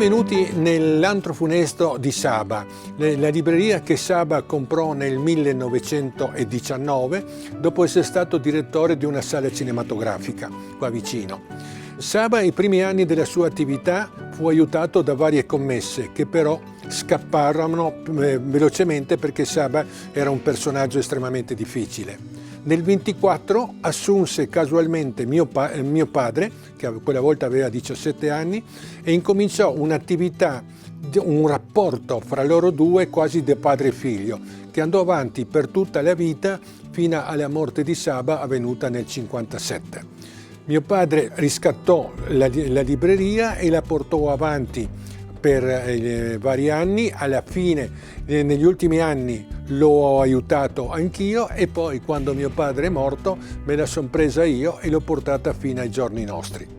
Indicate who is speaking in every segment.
Speaker 1: Benvenuti nell'antro funesto di Saba, la libreria che Saba comprò nel 1919 dopo essere stato direttore di una sala cinematografica qua vicino. Saba, ai primi anni della sua attività, fu aiutato da varie commesse che però scapparono velocemente perché Saba era un personaggio estremamente difficile. Nel 1924 assunse casualmente mio padre, che quella volta aveva 17 anni, e incominciò un'attività, un rapporto fra loro due quasi da padre e figlio, che andò avanti per tutta la vita fino alla morte di Saba avvenuta nel 1957. Mio padre riscattò la libreria e la portò avanti per vari anni. Alla fine, negli ultimi anni, l'ho aiutato anch'io e poi quando mio padre è morto me la son presa io e l'ho portata fino ai giorni nostri.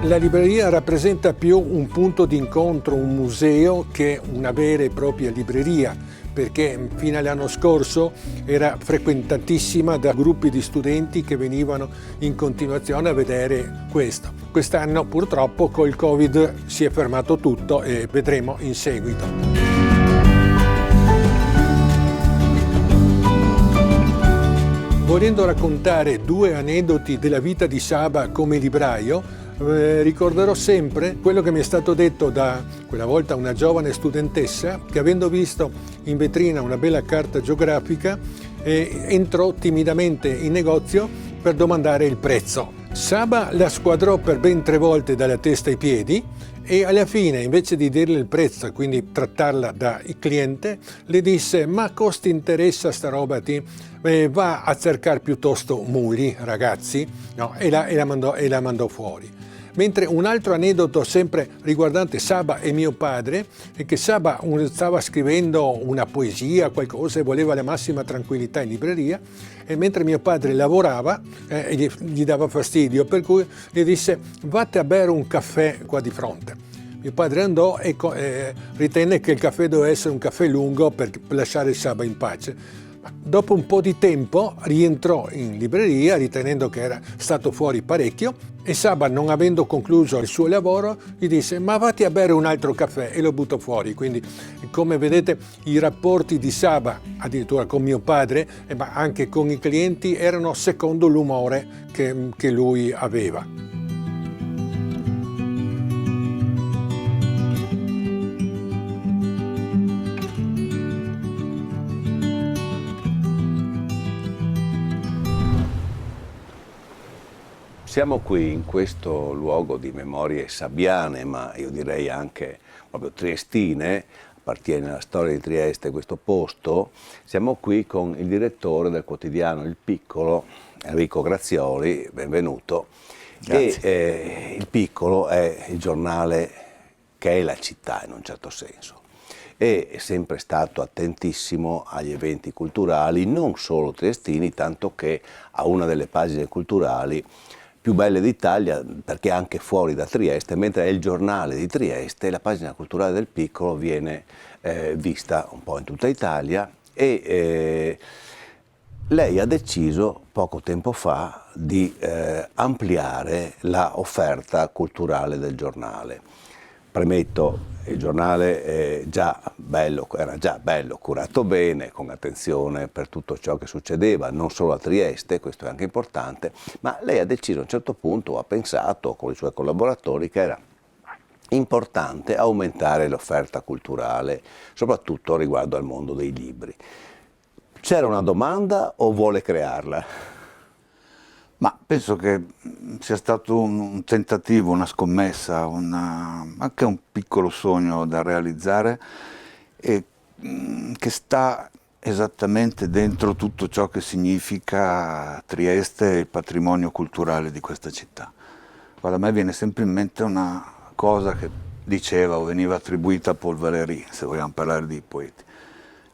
Speaker 1: La libreria rappresenta più un punto di incontro, un museo, che una vera e propria libreria, perché fino all'anno scorso era frequentatissima da gruppi di studenti che venivano in continuazione a vedere questo. Quest'anno purtroppo col Covid si è fermato tutto e vedremo in seguito. Volendo raccontare due aneddoti della vita di Saba come libraio, ricorderò sempre quello che mi è stato detto da quella volta una giovane studentessa che, avendo visto in vetrina una bella carta geografica, entrò timidamente in negozio per domandare il prezzo. Saba la squadrò per ben 3 volte dalla testa ai piedi e alla fine, invece di dirle il prezzo, quindi trattarla da cliente, le disse: ma costi interessa sta roba ti? Va a cercare piuttosto muli, ragazzi, no, e la mandò fuori. Mentre un altro aneddoto sempre riguardante Saba e mio padre è che Saba stava scrivendo una poesia, qualcosa, e voleva la massima tranquillità in libreria, e mentre mio padre lavorava gli dava fastidio, per cui gli disse: vatti a bere un caffè qua di fronte. Mio padre andò e ritenne che il caffè doveva essere un caffè lungo per lasciare Saba in pace. Dopo un po' di tempo rientrò in libreria ritenendo che era stato fuori parecchio e Saba, non avendo concluso il suo lavoro, gli disse: ma vatti a bere un altro caffè, e lo buttò fuori. Quindi, come vedete, i rapporti di Saba, addirittura con mio padre, ma anche con i clienti, erano secondo l'umore che lui aveva.
Speaker 2: Siamo qui in questo luogo di memorie sabbiane, ma io direi anche proprio triestine, appartiene alla storia di Trieste questo posto. Siamo qui con il direttore del quotidiano Il Piccolo, Enrico Grazioli, benvenuto.
Speaker 3: Grazie.
Speaker 2: E Il Piccolo è il giornale che è la città in un certo senso. È sempre stato attentissimo agli eventi culturali, non solo triestini, tanto che ha una delle pagine culturali più belle d'Italia, perché anche fuori da Trieste, mentre è il giornale di Trieste, la pagina culturale del Piccolo viene vista un po' in tutta Italia e lei ha deciso poco tempo fa di ampliare la offerta culturale del giornale. Premetto, il giornale era già bello, curato bene, con attenzione per tutto ciò che succedeva, non solo a Trieste, questo è anche importante, ma lei ha deciso a un certo punto, ha pensato con i suoi collaboratori, che era importante aumentare l'offerta culturale, soprattutto riguardo al mondo dei libri. C'era una domanda o vuole crearla?
Speaker 3: Ma penso che sia stato un tentativo, una scommessa, anche un piccolo sogno da realizzare e che sta esattamente dentro tutto ciò che significa Trieste e il patrimonio culturale di questa città. Guarda, a me viene sempre in mente una cosa che diceva o veniva attribuita a Paul Valéry, se vogliamo parlare di poeti.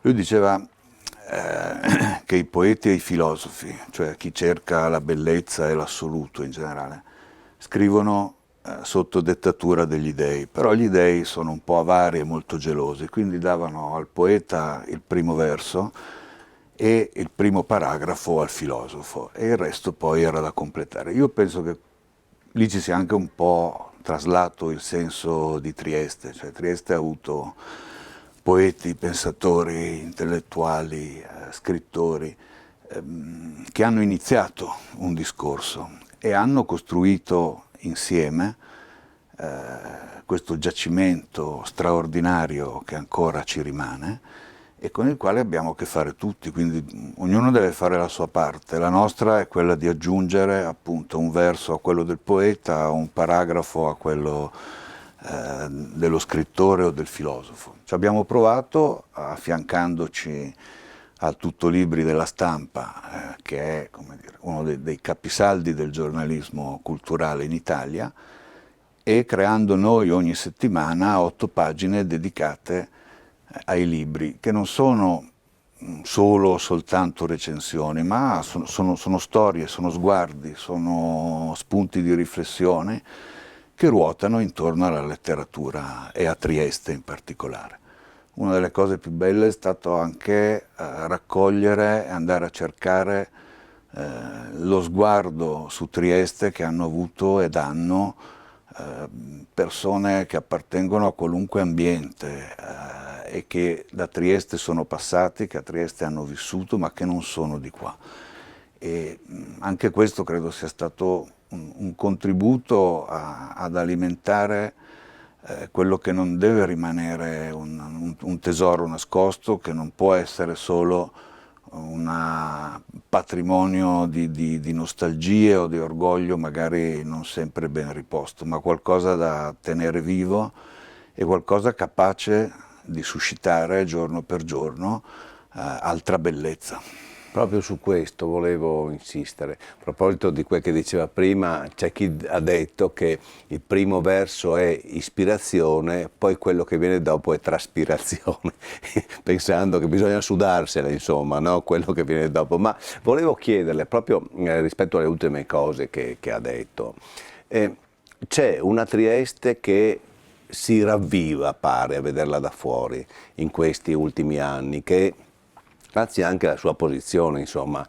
Speaker 3: Lui diceva che i poeti e i filosofi, cioè chi cerca la bellezza e l'assoluto in generale, scrivono sotto dettatura degli dei, però gli dei sono un po' avari e molto gelosi, quindi davano al poeta il primo verso e il primo paragrafo al filosofo e il resto poi era da completare. Io penso che lì ci sia anche un po' traslato il senso di Trieste, cioè Trieste ha avuto poeti, pensatori, intellettuali, scrittori che hanno iniziato un discorso e hanno costruito insieme questo giacimento straordinario che ancora ci rimane e con il quale abbiamo a che fare tutti, quindi ognuno deve fare la sua parte. La nostra è quella di aggiungere appunto un verso a quello del poeta, un paragrafo a quello dello scrittore o del filosofo. Ci abbiamo provato, affiancandoci al Tuttolibri della Stampa, che è, come dire, uno dei capisaldi del giornalismo culturale in Italia, e creando noi ogni settimana 8 pagine dedicate ai libri, che non sono soltanto recensioni, ma sono storie, sono sguardi, sono spunti di riflessione che ruotano intorno alla letteratura e a Trieste in particolare. Una delle cose più belle è stato anche raccogliere e andare a cercare lo sguardo su Trieste che hanno avuto ed hanno persone che appartengono a qualunque ambiente e che da Trieste sono passati, che a Trieste hanno vissuto, ma che non sono di qua. E anche questo credo sia stato un contributo ad alimentare quello che non deve rimanere un tesoro nascosto, che non può essere solo un patrimonio di nostalgie o di orgoglio magari non sempre ben riposto, ma qualcosa da tenere vivo e qualcosa capace di suscitare giorno per giorno altra bellezza.
Speaker 2: Proprio su questo volevo insistere. A proposito di quel che diceva prima, c'è chi ha detto che il primo verso è ispirazione, poi quello che viene dopo è traspirazione, pensando che bisogna sudarsela, insomma, no? Quello che viene dopo. Ma volevo chiederle, proprio rispetto alle ultime cose che ha detto, c'è una Trieste che si ravviva, pare, a vederla da fuori, in questi ultimi anni, che grazie anche alla sua posizione, insomma,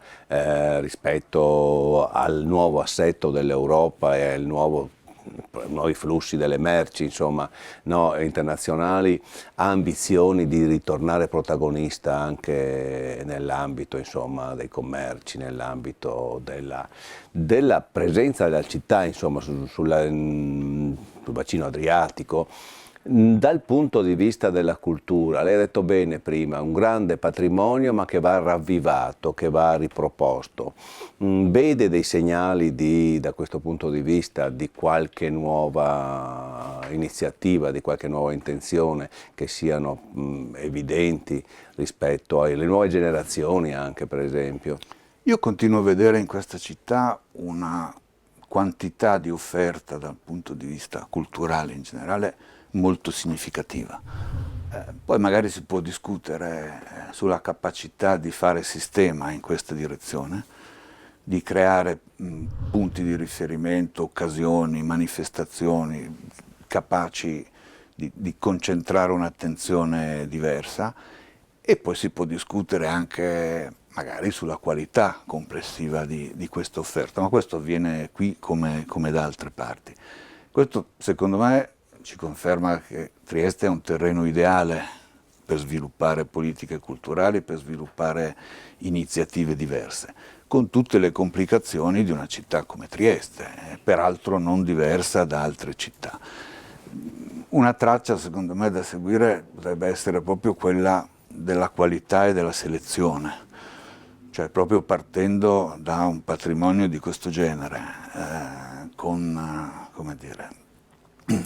Speaker 2: rispetto al nuovo assetto dell'Europa e ai nuovi flussi delle merci, insomma, no, internazionali, ha ambizioni di ritornare protagonista anche nell'ambito, insomma, dei commerci, nell'ambito della presenza della città, insomma, sul bacino adriatico. Dal punto di vista della cultura, lei ha detto bene prima, un grande patrimonio ma che va ravvivato, che va riproposto. Vede dei segnali da questo punto di vista di qualche nuova iniziativa, di qualche nuova intenzione che siano evidenti rispetto alle nuove generazioni anche, per esempio?
Speaker 3: Io continuo a vedere in questa città una quantità di offerta dal punto di vista culturale in generale molto significativa. Poi magari si può discutere sulla capacità di fare sistema in questa direzione, di creare punti di riferimento, occasioni, manifestazioni capaci di concentrare un'attenzione diversa, e poi si può discutere anche magari sulla qualità complessiva di questa offerta, ma questo avviene qui come da altre parti. Questo secondo me ci conferma che Trieste è un terreno ideale per sviluppare politiche culturali, per sviluppare iniziative diverse, con tutte le complicazioni di una città come Trieste, peraltro non diversa da altre città. Una traccia secondo me da seguire potrebbe essere proprio quella della qualità e della selezione, cioè proprio partendo da un patrimonio di questo genere, con, come dire,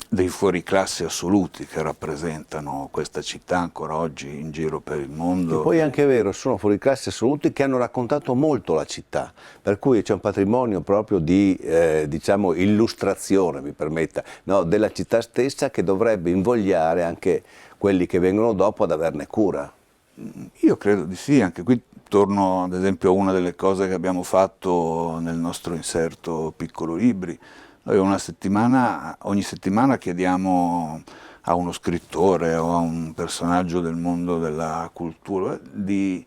Speaker 3: dei fuoriclasse assoluti che rappresentano questa città ancora oggi in giro per il mondo.
Speaker 2: E poi è anche vero, sono fuoriclasse assoluti che hanno raccontato molto la città, per cui c'è un patrimonio proprio di diciamo illustrazione, mi permetta, no, della città stessa, che dovrebbe invogliare anche quelli che vengono dopo ad averne cura.
Speaker 3: Io credo di sì, anche qui torno ad esempio a una delle cose che abbiamo fatto nel nostro inserto Piccolo Libri. Noi ogni settimana chiediamo a uno scrittore o a un personaggio del mondo della cultura di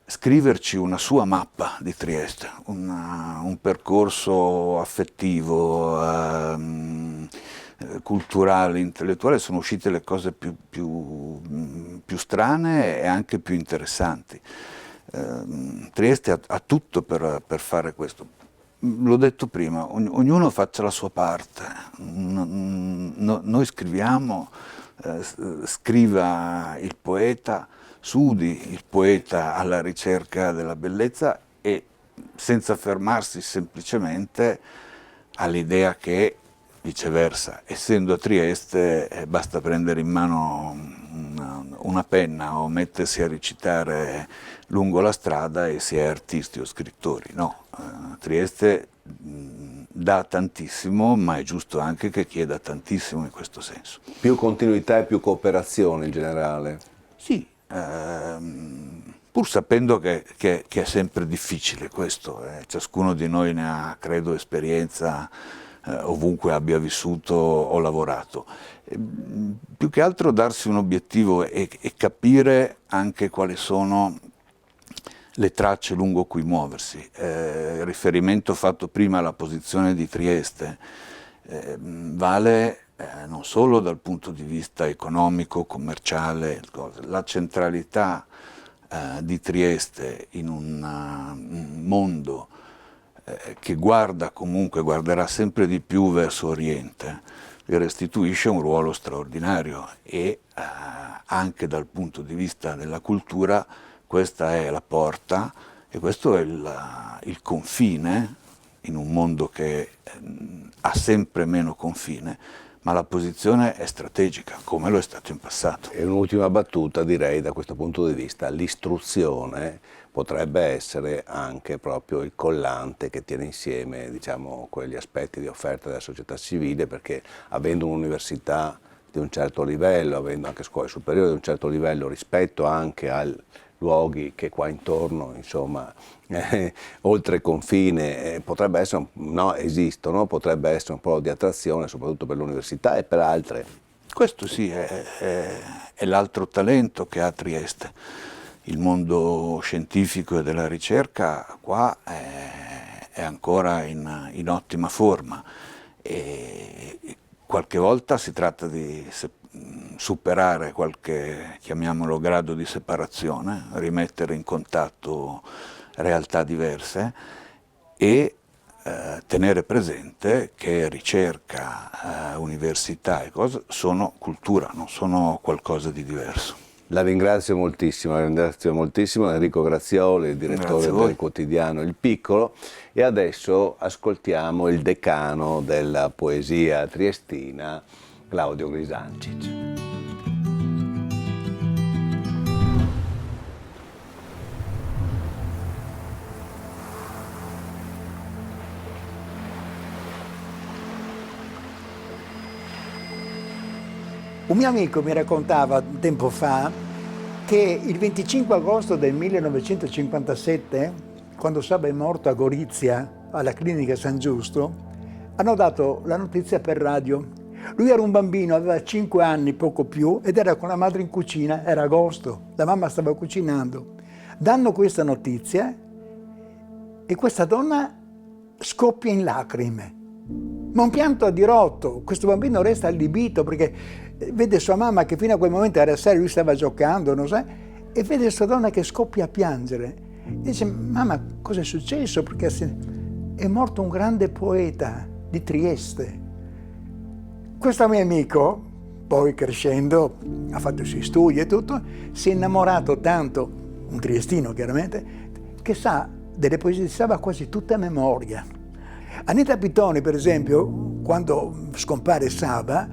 Speaker 3: scriverci una sua mappa di Trieste, un percorso affettivo, culturale, intellettuale. Sono uscite le cose più strane e anche più interessanti. Trieste ha tutto per fare questo. L'ho detto prima, ognuno faccia la sua parte. Noi scriviamo, scriva il poeta, studi il poeta alla ricerca della bellezza e senza fermarsi semplicemente all'idea che, viceversa, essendo a Trieste, basta prendere in mano una penna o mettersi a recitare lungo la strada e si è artisti o scrittori. No, Trieste dà tantissimo, ma è giusto anche che chieda tantissimo in questo senso.
Speaker 2: Più continuità e più cooperazione in generale?
Speaker 3: Sì, pur sapendo che è sempre difficile questo, ciascuno di noi ne ha, credo, esperienza ovunque abbia vissuto o lavorato. Più che altro darsi un obiettivo e capire anche quali sono le tracce lungo cui muoversi. Il riferimento fatto prima alla posizione di Trieste vale non solo dal punto di vista economico, commerciale, la centralità di Trieste in un mondo che guarderà sempre di più verso Oriente, gli restituisce un ruolo straordinario e anche dal punto di vista della cultura questa è la porta e questo è il confine in un mondo che ha sempre meno confine, ma la posizione è strategica, come lo è stato in passato.
Speaker 2: E un'ultima battuta, direi, da questo punto di vista, l'istruzione potrebbe essere anche proprio il collante che tiene insieme, diciamo, quegli aspetti di offerta della società civile, perché avendo un'università di un certo livello, avendo anche scuole superiori di un certo livello, rispetto anche ai luoghi che qua intorno, insomma, oltre confine, potrebbe essere, esistono, potrebbe essere un po' di attrazione, soprattutto per l'università e per altre.
Speaker 3: Questo sì, è l'altro talento che ha Trieste. Il mondo scientifico e della ricerca qua è ancora in ottima forma e qualche volta si tratta di superare qualche, chiamiamolo, grado di separazione, rimettere in contatto realtà diverse e tenere presente che ricerca, università e cose sono cultura, non sono qualcosa di diverso.
Speaker 2: La ringrazio moltissimo Enrico Grazioli, il direttore del quotidiano Il Piccolo, e adesso ascoltiamo il decano della poesia triestina, Claudio Grisancic.
Speaker 4: Un mio amico mi raccontava tempo fa che il 25 agosto del 1957, quando Saba è morto a Gorizia, alla clinica San Giusto, hanno dato la notizia per radio. Lui era un bambino, aveva 5 anni, poco più, ed era con la madre in cucina, era agosto, la mamma stava cucinando. Danno questa notizia e questa donna scoppia in lacrime. Ma un pianto a dirotto, questo bambino resta allibito perché vede sua mamma che fino a quel momento era seria, lui stava giocando, non so, e vede questa donna che scoppia a piangere. E dice: mamma, cosa è successo? Perché è morto un grande poeta di Trieste. Questo mio amico, poi crescendo, ha fatto i suoi studi e tutto, si è innamorato tanto, un triestino chiaramente, che sa delle poesie di Saba quasi tutte a memoria. Anita Pitoni, per esempio, quando scompare Saba,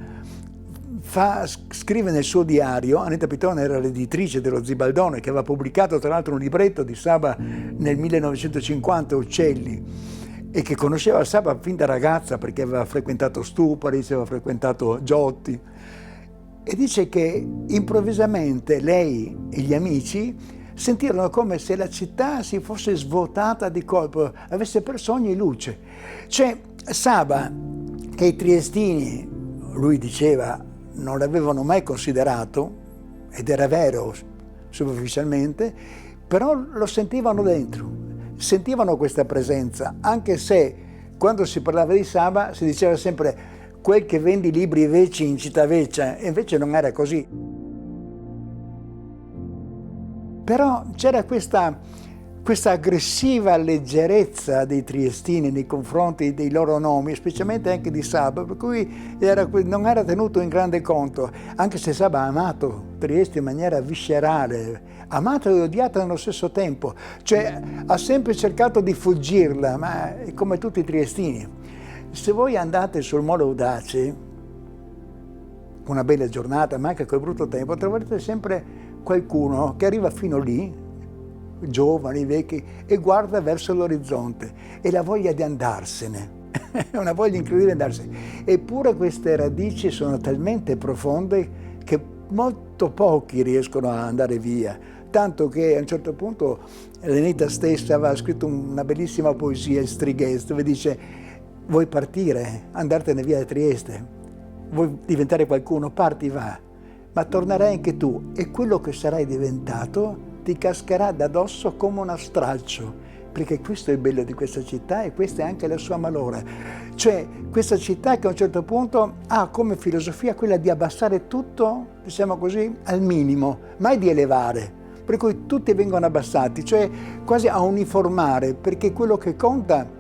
Speaker 4: scrive nel suo diario. Anita Pitoni era l'editrice dello Zibaldone, che aveva pubblicato tra l'altro un libretto di Saba nel 1950, Uccelli, e che conosceva Saba fin da ragazza perché aveva frequentato Stupari, aveva frequentato Giotti, e dice che improvvisamente lei e gli amici sentirono come se la città si fosse svuotata di colpo, avesse perso ogni luce. Cioè Saba, che i triestini, lui diceva, non l'avevano mai considerato, ed era vero superficialmente, però lo sentivano dentro, sentivano questa presenza, anche se quando si parlava di Saba si diceva sempre quel che vende i libri vecchi in città vecchia, e invece non era così. Però c'era questa aggressiva leggerezza dei triestini nei confronti dei loro nomi, specialmente anche di Saba, per cui non era tenuto in grande conto, anche se Saba ha amato Trieste in maniera viscerale, amata e odiata nello stesso tempo, cioè ha sempre cercato di fuggirla, ma come tutti i triestini. Se voi andate sul Molo Audace, una bella giornata, ma anche col brutto tempo, troverete sempre qualcuno che arriva fino lì, giovani, vecchi, e guarda verso l'orizzonte e la voglia di andarsene, una voglia incredibile di andarsene. Eppure queste radici sono talmente profonde che molto pochi riescono ad andare via, tanto che a un certo punto Lenita stessa aveva scritto una bellissima poesia in Strighese dove dice: vuoi partire, andartene via da Trieste, vuoi diventare qualcuno, parti, va, ma tornerai anche tu e quello che sarai diventato ti cascherà da dosso come uno straccio, perché questo è il bello di questa città e questa è anche la sua malora. Cioè questa città che a un certo punto ha come filosofia quella di abbassare tutto, diciamo così, al minimo, mai di elevare, per cui tutti vengono abbassati, cioè quasi a uniformare, perché quello che conta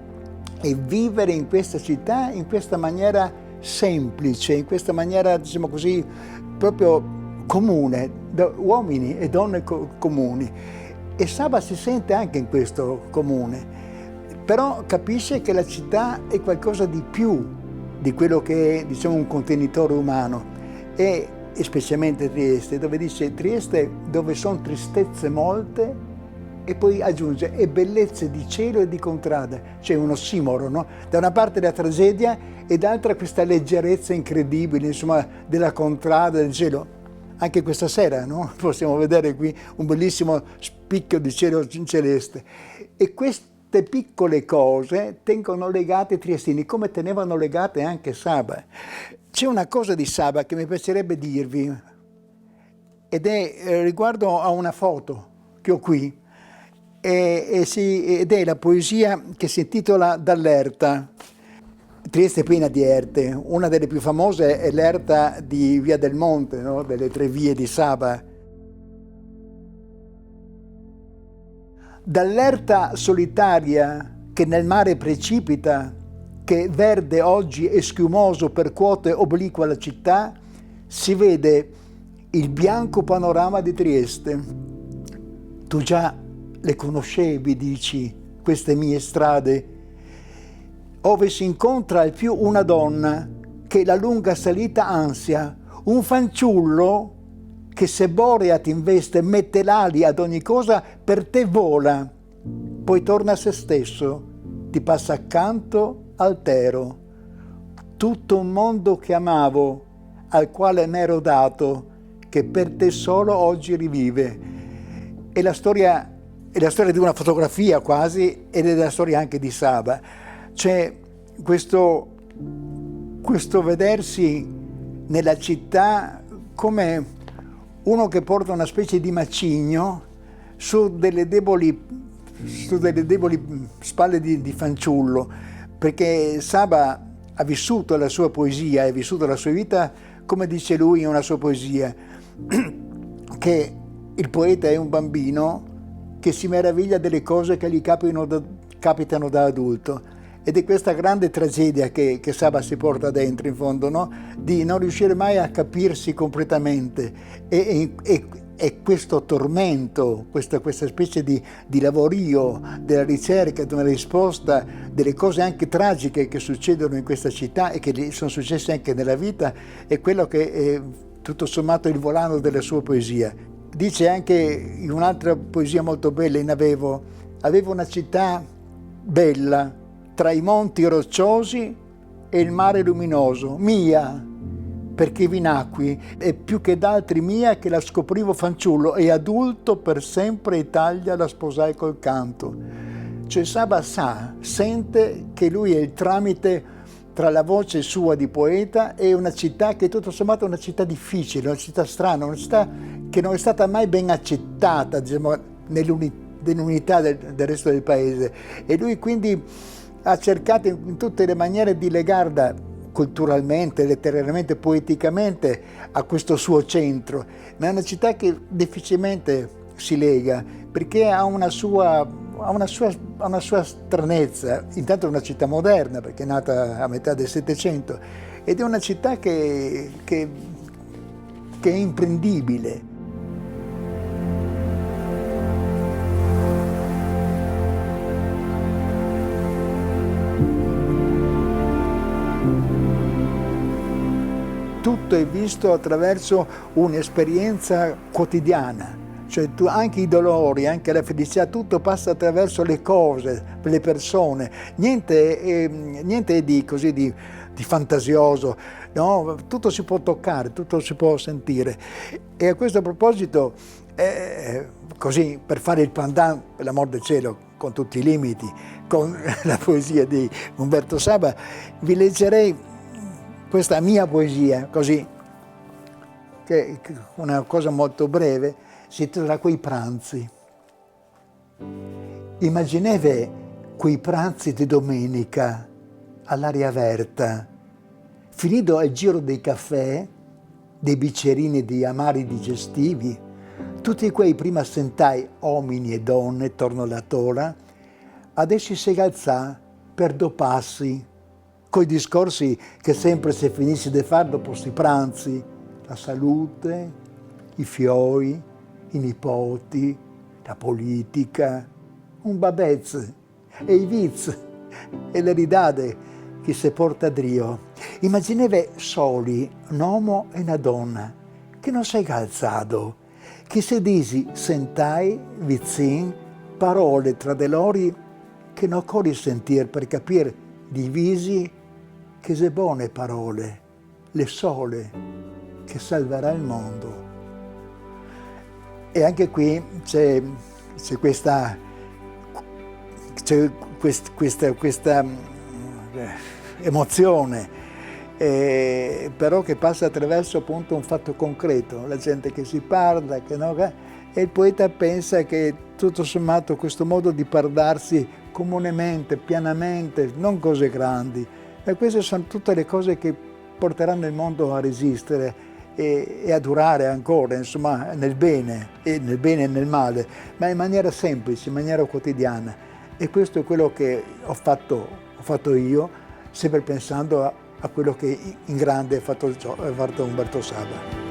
Speaker 4: è vivere in questa città in questa maniera semplice, in questa maniera, diciamo così, proprio comune, da uomini e donne comuni. E Saba si sente anche in questo comune, però capisce che la città è qualcosa di più di quello che è, diciamo, un contenitore umano, e specialmente Trieste, dove dice Trieste dove sono tristezze molte, e poi aggiunge e bellezze di cielo e di contrada, c'è un ossimoro, no? Da una parte la tragedia e dall'altra questa leggerezza incredibile, insomma, della contrada, del cielo. Anche questa sera, no? Possiamo vedere qui un bellissimo spicchio di cielo celeste. E queste piccole cose tengono legate i triestini, come tenevano legate anche Saba. C'è una cosa di Saba che mi piacerebbe dirvi, ed è riguardo a una foto che ho qui, ed è la poesia che si intitola Dall'Erta. Trieste è piena di erte, una delle più famose è l'erta di Via del Monte, no? Delle 3 vie di Saba. Dall'erta solitaria che nel mare precipita, che verde oggi e schiumoso percuote obliqua la città, si vede il bianco panorama di Trieste. Tu già le conoscevi, dici, queste mie strade, ove si incontra al più una donna che la lunga salita ansia, un fanciullo che se borea t'investe, mette l'ali ad ogni cosa, per te vola, poi torna a se stesso, ti passa accanto altero. Tutto un mondo che amavo, al quale m'ero dato, che per te solo oggi rivive. È la storia di una fotografia quasi, ed è la storia anche di Saba. C'è questo vedersi nella città come uno che porta una specie di macigno su delle deboli spalle di fanciullo, perché Saba ha vissuto la sua poesia, ha vissuto la sua vita, come dice lui in una sua poesia, che il poeta è un bambino che si meraviglia delle cose che gli capitano da adulto. Ed è questa grande tragedia che Saba si porta dentro, in fondo, no? Di non riuscire mai a capirsi completamente. E questo tormento, questa specie di lavorio della ricerca di una risposta delle cose anche tragiche che succedono in questa città e che sono successe anche nella vita, è quello che è tutto sommato il volano della sua poesia. Dice anche in un'altra poesia molto bella, in Avevo una città bella, tra i monti rocciosi e il mare luminoso, mia, perché vi nacqui, e più che d'altri mia che la scoprivo fanciullo, e adulto per sempre Italia la sposai col canto. Cioè Saba sente che lui è il tramite tra la voce sua di poeta e una città che tutto sommato è una città difficile, una città strana, una città che non è stata mai ben accettata, diciamo, nell'unità del resto del paese. E lui quindi ha cercato in tutte le maniere di legarla culturalmente, letterariamente, poeticamente a questo suo centro, ma è una città che difficilmente si lega, perché ha una sua stranezza. Intanto è una città moderna, perché è nata a metà del Settecento, ed è una città che è imprendibile. Tutto è visto attraverso un'esperienza quotidiana, cioè anche i dolori, anche la felicità, tutto passa attraverso le cose, le persone, niente è di fantasioso, no? Tutto si può toccare, tutto si può sentire. E a questo proposito, così per fare il pandan, per l'amor del cielo, con tutti i limiti, con la poesia di Umberto Saba, vi leggerei questa mia poesia, così, che è una cosa molto breve, si intitola Quei pranzi. Immagineve quei pranzi di domenica all'aria aperta, finito il giro dei caffè, dei bicchierini di amari digestivi, tutti quei prima sentai uomini e donne attorno alla tavola, adesso si alza per due passi, coi discorsi che sempre si finisce di fare dopo sti pranzi, la salute, i fiori, i nipoti, la politica, un babez e i viz e le ridade che si porta a Drio. Immagineve soli un uomo e una donna che non si è alzato, che si disi sentai, vizzin, parole tra de loro che non occorre sentire per capire divisi che se buone parole, le sole che salverà il mondo. E anche qui c'è questa emozione, però che passa attraverso appunto un fatto concreto, la gente che si parla, e il poeta pensa che tutto sommato questo modo di parlarsi comunemente, pianamente, non cose grandi, e queste sono tutte le cose che porteranno il mondo a resistere e a durare ancora, insomma, nel bene e nel male, ma in maniera semplice, in maniera quotidiana. E questo è quello che ho fatto io, sempre pensando a quello che in grande ha fatto Umberto Saba.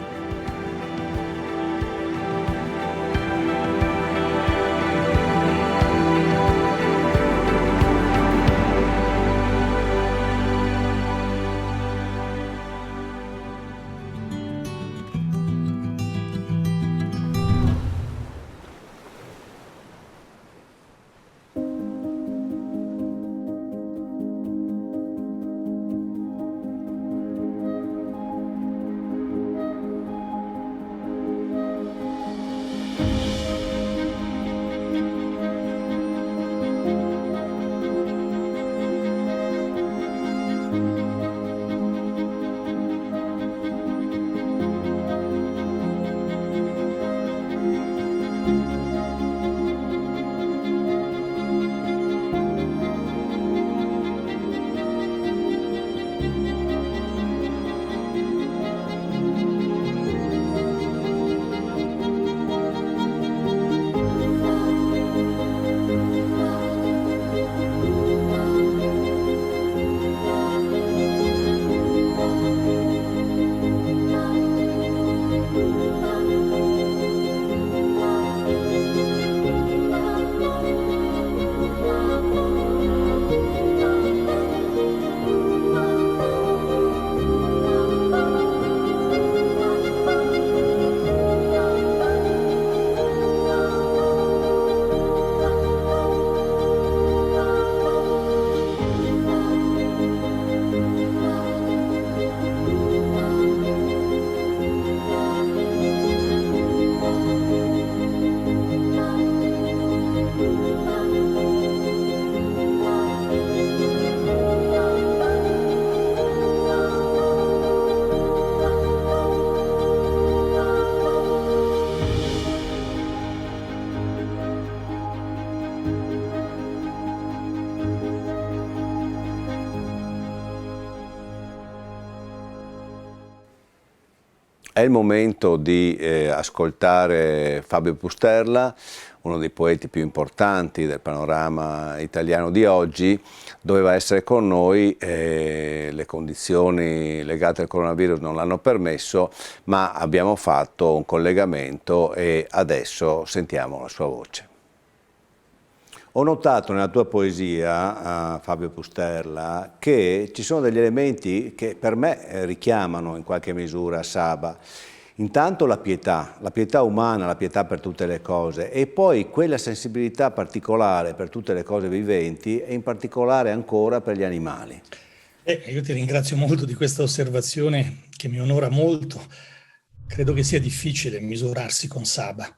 Speaker 2: È il momento di ascoltare Fabio Pusterla, uno dei poeti più importanti del panorama italiano di oggi. Doveva essere con noi, le condizioni legate al coronavirus non l'hanno permesso, ma abbiamo fatto un collegamento e adesso sentiamo la sua voce. Ho notato nella tua poesia, Fabio Pusterla, che ci sono degli elementi che per me richiamano in qualche misura Saba. Intanto la pietà umana, la pietà per tutte le cose, e poi quella sensibilità particolare per tutte le cose viventi e in particolare ancora per gli animali.
Speaker 5: Io ti ringrazio molto di questa osservazione che mi onora molto. Credo che sia difficile misurarsi con Saba.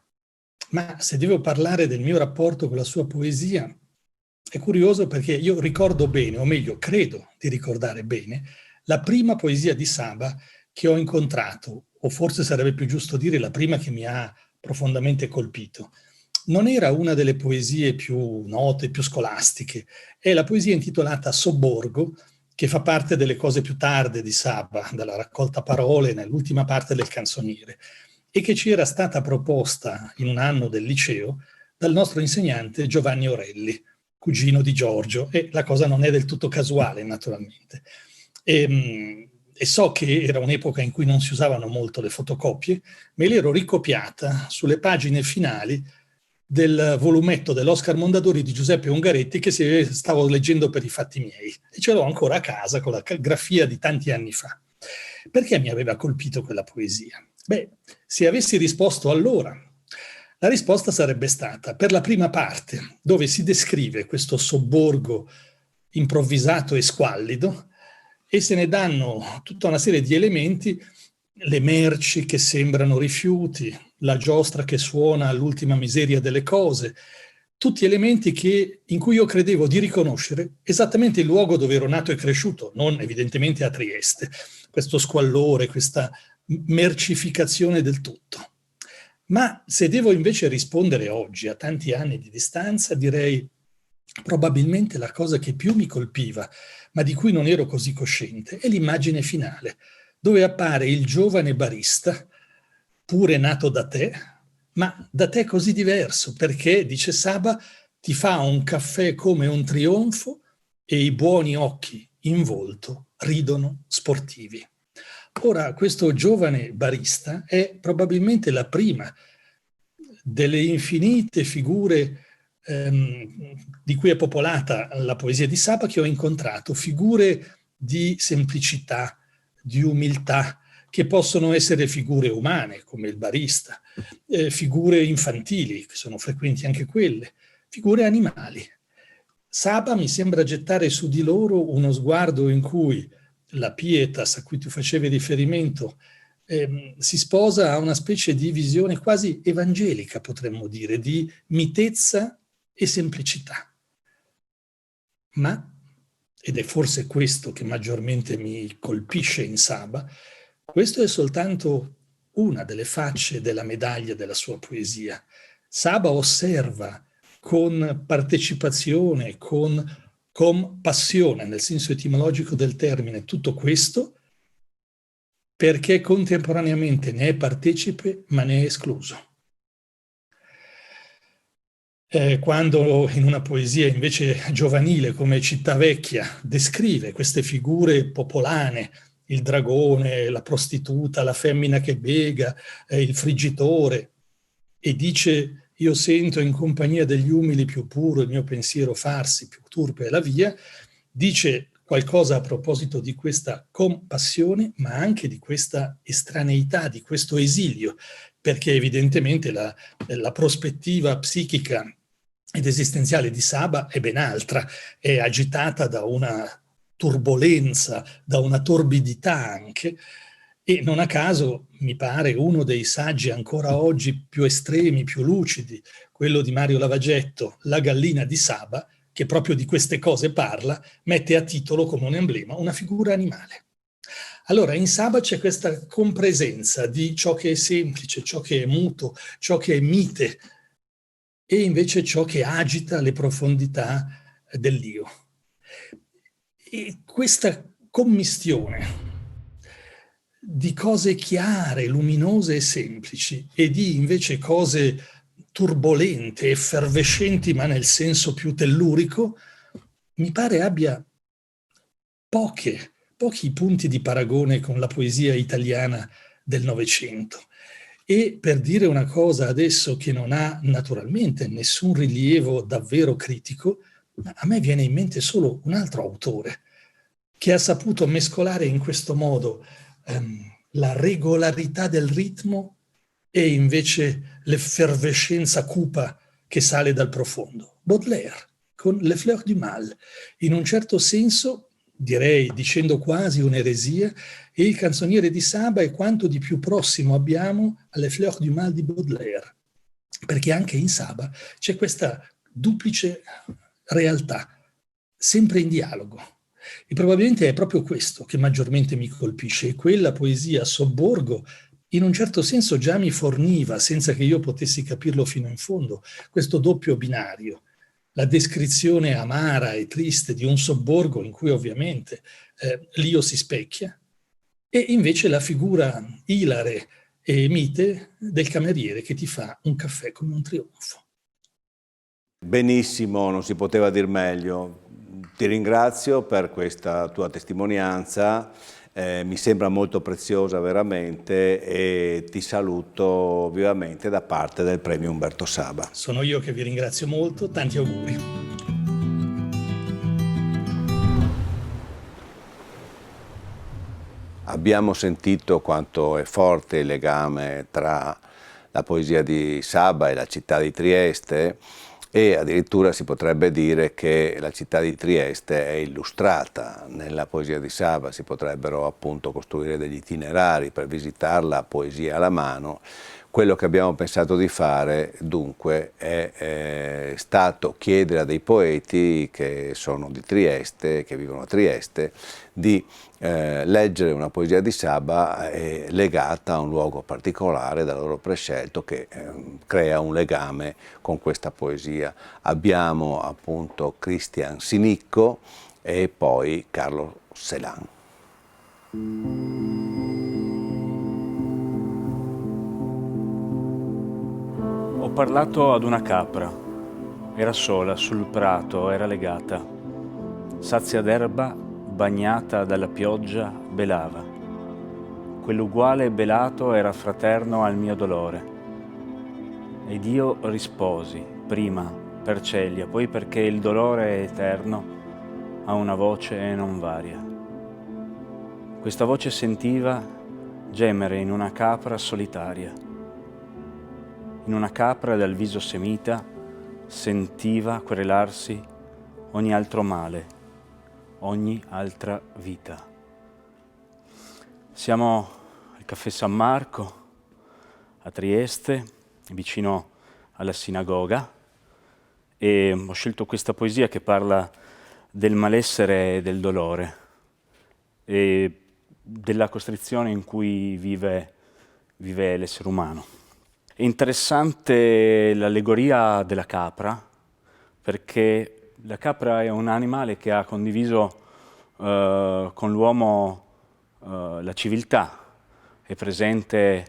Speaker 5: Ma se devo parlare del mio rapporto con la sua poesia, è curioso perché io ricordo bene, o meglio, credo di ricordare bene, la prima poesia di Saba che ho incontrato, o forse sarebbe più giusto dire la prima che mi ha profondamente colpito. Non era una delle poesie più note, più scolastiche, è la poesia intitolata Sobborgo, che fa parte delle cose più tarde di Saba, dalla raccolta Parole, nell'ultima parte del canzoniere, e che ci era stata proposta in un anno del liceo dal nostro insegnante Giovanni Orelli, cugino di Giorgio, e la cosa non è del tutto casuale, naturalmente. E so che era un'epoca in cui non si usavano molto le fotocopie, me l'ero ricopiata sulle pagine finali del volumetto dell'Oscar Mondadori di Giuseppe Ungaretti che stavo leggendo per i fatti miei, e ce l'ho ancora a casa con la grafia di tanti anni fa. Perché mi aveva colpito quella poesia? Beh, se avessi risposto allora, la risposta sarebbe stata per la prima parte, dove si descrive questo sobborgo improvvisato e squallido, e se ne danno tutta una serie di elementi, le merci che sembrano rifiuti, la giostra che suona all'ultima miseria delle cose, tutti elementi in cui io credevo di riconoscere esattamente il luogo dove ero nato e cresciuto, non evidentemente a Trieste, questo squallore, questa mercificazione del tutto. Ma se devo invece rispondere oggi, a tanti anni di distanza, direi probabilmente la cosa che più mi colpiva, ma di cui non ero così cosciente, è l'immagine finale, dove appare il giovane barista, pure nato da te, ma da te così diverso, perché, dice Saba, ti fa un caffè come un trionfo e i buoni occhi in volto ridono sportivi. Ora, questo giovane barista è probabilmente la prima delle infinite figure di cui è popolata la poesia di Saba che ho incontrato, figure di semplicità, di umiltà, che possono essere figure umane, come il barista, figure infantili, che sono frequenti anche quelle, figure animali. Saba mi sembra gettare su di loro uno sguardo in cui la pietas a cui tu facevi riferimento si sposa a una specie di visione quasi evangelica, potremmo dire, di mitezza e semplicità. Ma, ed è forse questo che maggiormente mi colpisce in Saba, questo è soltanto una delle facce della medaglia della sua poesia. Saba osserva con partecipazione, con passione, nel senso etimologico del termine, tutto questo, perché contemporaneamente ne è partecipe ma ne è escluso. Quando in una poesia invece giovanile come Città Vecchia descrive queste figure popolane, il dragone, la prostituta, la femmina che bega, il friggitore, e dice io sento in compagnia degli umili più puro il mio pensiero farsi, più turpe è la via, dice qualcosa a proposito di questa compassione, ma anche di questa estraneità, di questo esilio, perché evidentemente la prospettiva psichica ed esistenziale di Saba è ben altra, è agitata da una turbolenza, da una torbidità anche, e non a caso mi pare uno dei saggi ancora oggi più estremi, più lucidi, quello di Mario Lavagetto, La gallina di Saba, che proprio di queste cose parla, mette a titolo come un emblema una figura animale. Allora, in Saba c'è questa compresenza di ciò che è semplice, ciò che è muto, ciò che è mite, e invece ciò che agita le profondità dell'io. E questa commistione di cose chiare, luminose e semplici, e di invece cose turbolente, effervescenti, ma nel senso più tellurico, mi pare abbia pochi punti di paragone con la poesia italiana del Novecento. E per dire una cosa adesso che non ha naturalmente nessun rilievo davvero critico, a me viene in mente solo un altro autore che ha saputo mescolare in questo modo la regolarità del ritmo e invece l'effervescenza cupa che sale dal profondo. Baudelaire, con Les Fleurs du Mal. In un certo senso, direi, dicendo quasi un'eresia, Il canzoniere di Saba è quanto di più prossimo abbiamo alle Fleurs du Mal di Baudelaire, perché anche in Saba c'è questa duplice realtà, sempre in dialogo. E probabilmente è proprio questo che maggiormente mi colpisce, e quella poesia sobborgo in un certo senso già mi forniva, senza che io potessi capirlo fino in fondo, questo doppio binario, la descrizione amara e triste di un sobborgo in cui ovviamente l'io si specchia, e invece la figura ilare e mite del cameriere che ti fa un caffè come un trionfo.
Speaker 2: Benissimo, non si poteva dir meglio. Ti ringrazio per questa tua testimonianza, mi sembra molto preziosa veramente, e ti saluto vivamente da parte del Premio Umberto Saba.
Speaker 5: Sono io che vi ringrazio molto, tanti auguri.
Speaker 2: Abbiamo sentito quanto è forte il legame tra la poesia di Saba e la città di Trieste, e addirittura si potrebbe dire che la città di Trieste è illustrata nella poesia di Saba. Si potrebbero appunto costruire degli itinerari per visitarla, poesia alla mano. Quello che abbiamo pensato di fare dunque è stato chiedere a dei poeti che sono di Trieste, che vivono a Trieste, di leggere una poesia di Saba legata a un luogo particolare da loro prescelto, che crea un legame con questa poesia. Abbiamo appunto Christian Sinicco e poi Carlo Celan.
Speaker 6: Ho parlato ad una capra, era sola sul prato, era legata, sazia d'erba, bagnata dalla pioggia, belava. Quell'uguale belato era fraterno al mio dolore. Ed io risposi, prima per celia, poi perché il dolore è eterno, ha una voce e non varia. Questa voce sentiva gemere in una capra solitaria. In una capra dal viso semita sentiva querelarsi ogni altro male, ogni altra vita. Siamo al Caffè San Marco, a Trieste, vicino alla sinagoga, e ho scelto questa poesia che parla del malessere e del dolore e della costrizione in cui vive l'essere umano. È interessante l'allegoria della capra, perché la capra è un animale che ha condiviso con l'uomo la civiltà, è presente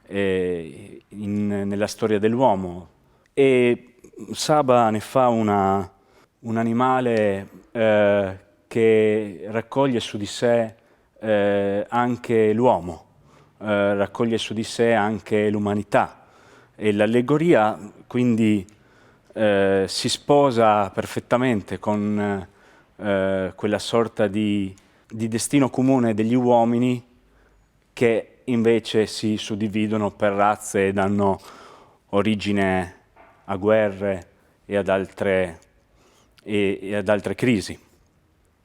Speaker 6: nella storia dell'uomo, e Saba ne fa un animale che raccoglie su di sé anche l'uomo, raccoglie su di sé anche l'umanità. E l'allegoria quindi si sposa perfettamente con quella sorta di destino comune degli uomini, che invece si suddividono per razze e danno origine a guerre e ad altre crisi.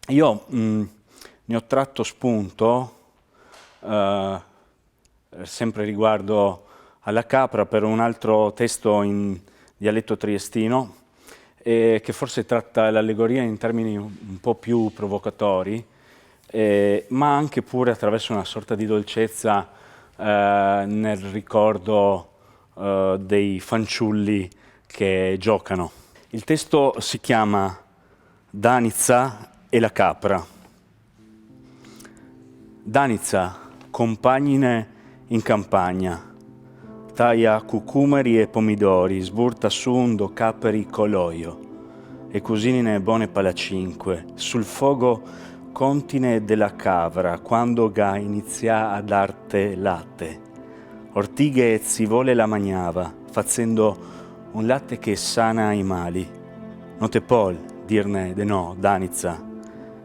Speaker 6: Io ne ho tratto spunto sempre riguardo alla capra per un altro testo in dialetto triestino, che forse tratta l'allegoria in termini un po' più provocatori, ma anche pure attraverso una sorta di dolcezza nel ricordo dei fanciulli che giocano. Il testo si chiama Danica e la capra. Danica, compagnine in campagna. Taglia cucumeri e pomidori, sburta sundo, caperi, coloio. E cusinine buone palacinque, sul fogo contine della cavra, quando ga inizia a darte latte. Ortighe e zivole la magnava, facendo un latte che sana i mali. Non te pol dirne de no, Danica.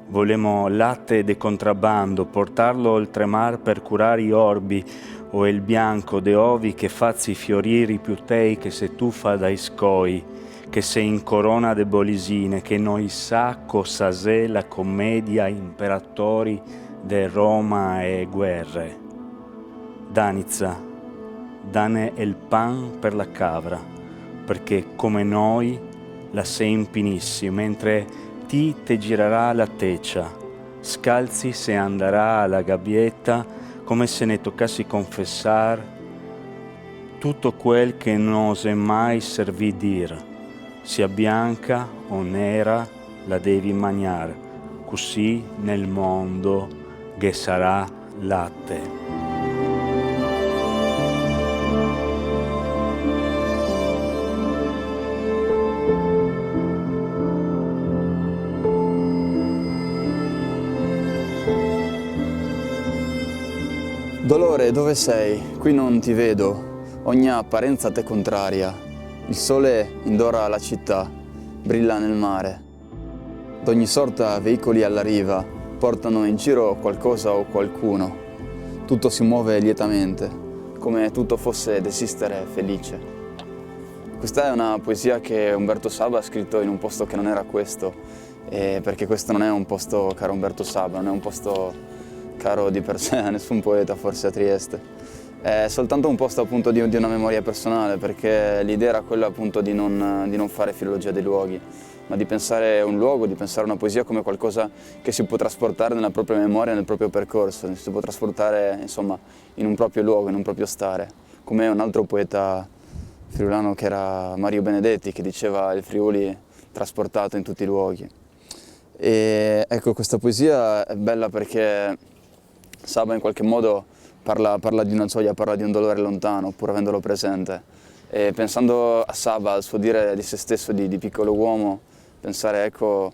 Speaker 6: Volemo latte de contrabbando, portarlo oltremar per curare i orbi, o il bianco de ovi che fazzi fiorire i piutei che se tuffa dai scoi, che se in corona de bolisine, che noi sa cos'è la commedia imperatori de Roma e guerre. Danica, dane il pan per la cavra, perché come noi la sei impinissi, mentre ti te girerà la teccia, scalzi se andrà alla gabbietta, come se ne toccassi confessar tutto quel che non ose mai servì dir, sia bianca o nera la devi mangiar, così nel mondo che sarà latte.
Speaker 7: Dolore, dove sei? Qui non ti vedo, ogni apparenza t'è contraria. Il sole indora la città, brilla nel mare. D'ogni sorta veicoli alla riva, portano in giro qualcosa o qualcuno. Tutto si muove lietamente, come tutto fosse desistere felice. Questa è una poesia che Umberto Saba ha scritto in un posto che non era questo, perché questo non è un posto caro Umberto Saba, non è un posto caro di per sé a nessun poeta, forse a Trieste. È soltanto un posto appunto di una memoria personale, perché l'idea era quella appunto di non fare filologia dei luoghi, ma di pensare un luogo, di pensare una poesia come qualcosa che si può trasportare nella propria memoria, nel proprio percorso, si può trasportare insomma in un proprio luogo, in un proprio stare, come un altro poeta friulano che era Mario Benedetti, che diceva il Friuli trasportato in tutti i luoghi. E ecco, questa poesia è bella perché Saba in qualche modo parla di una gioia, parla di un dolore lontano, pur avendolo presente. E pensando a Saba, al suo dire di se stesso di piccolo uomo, pensare ecco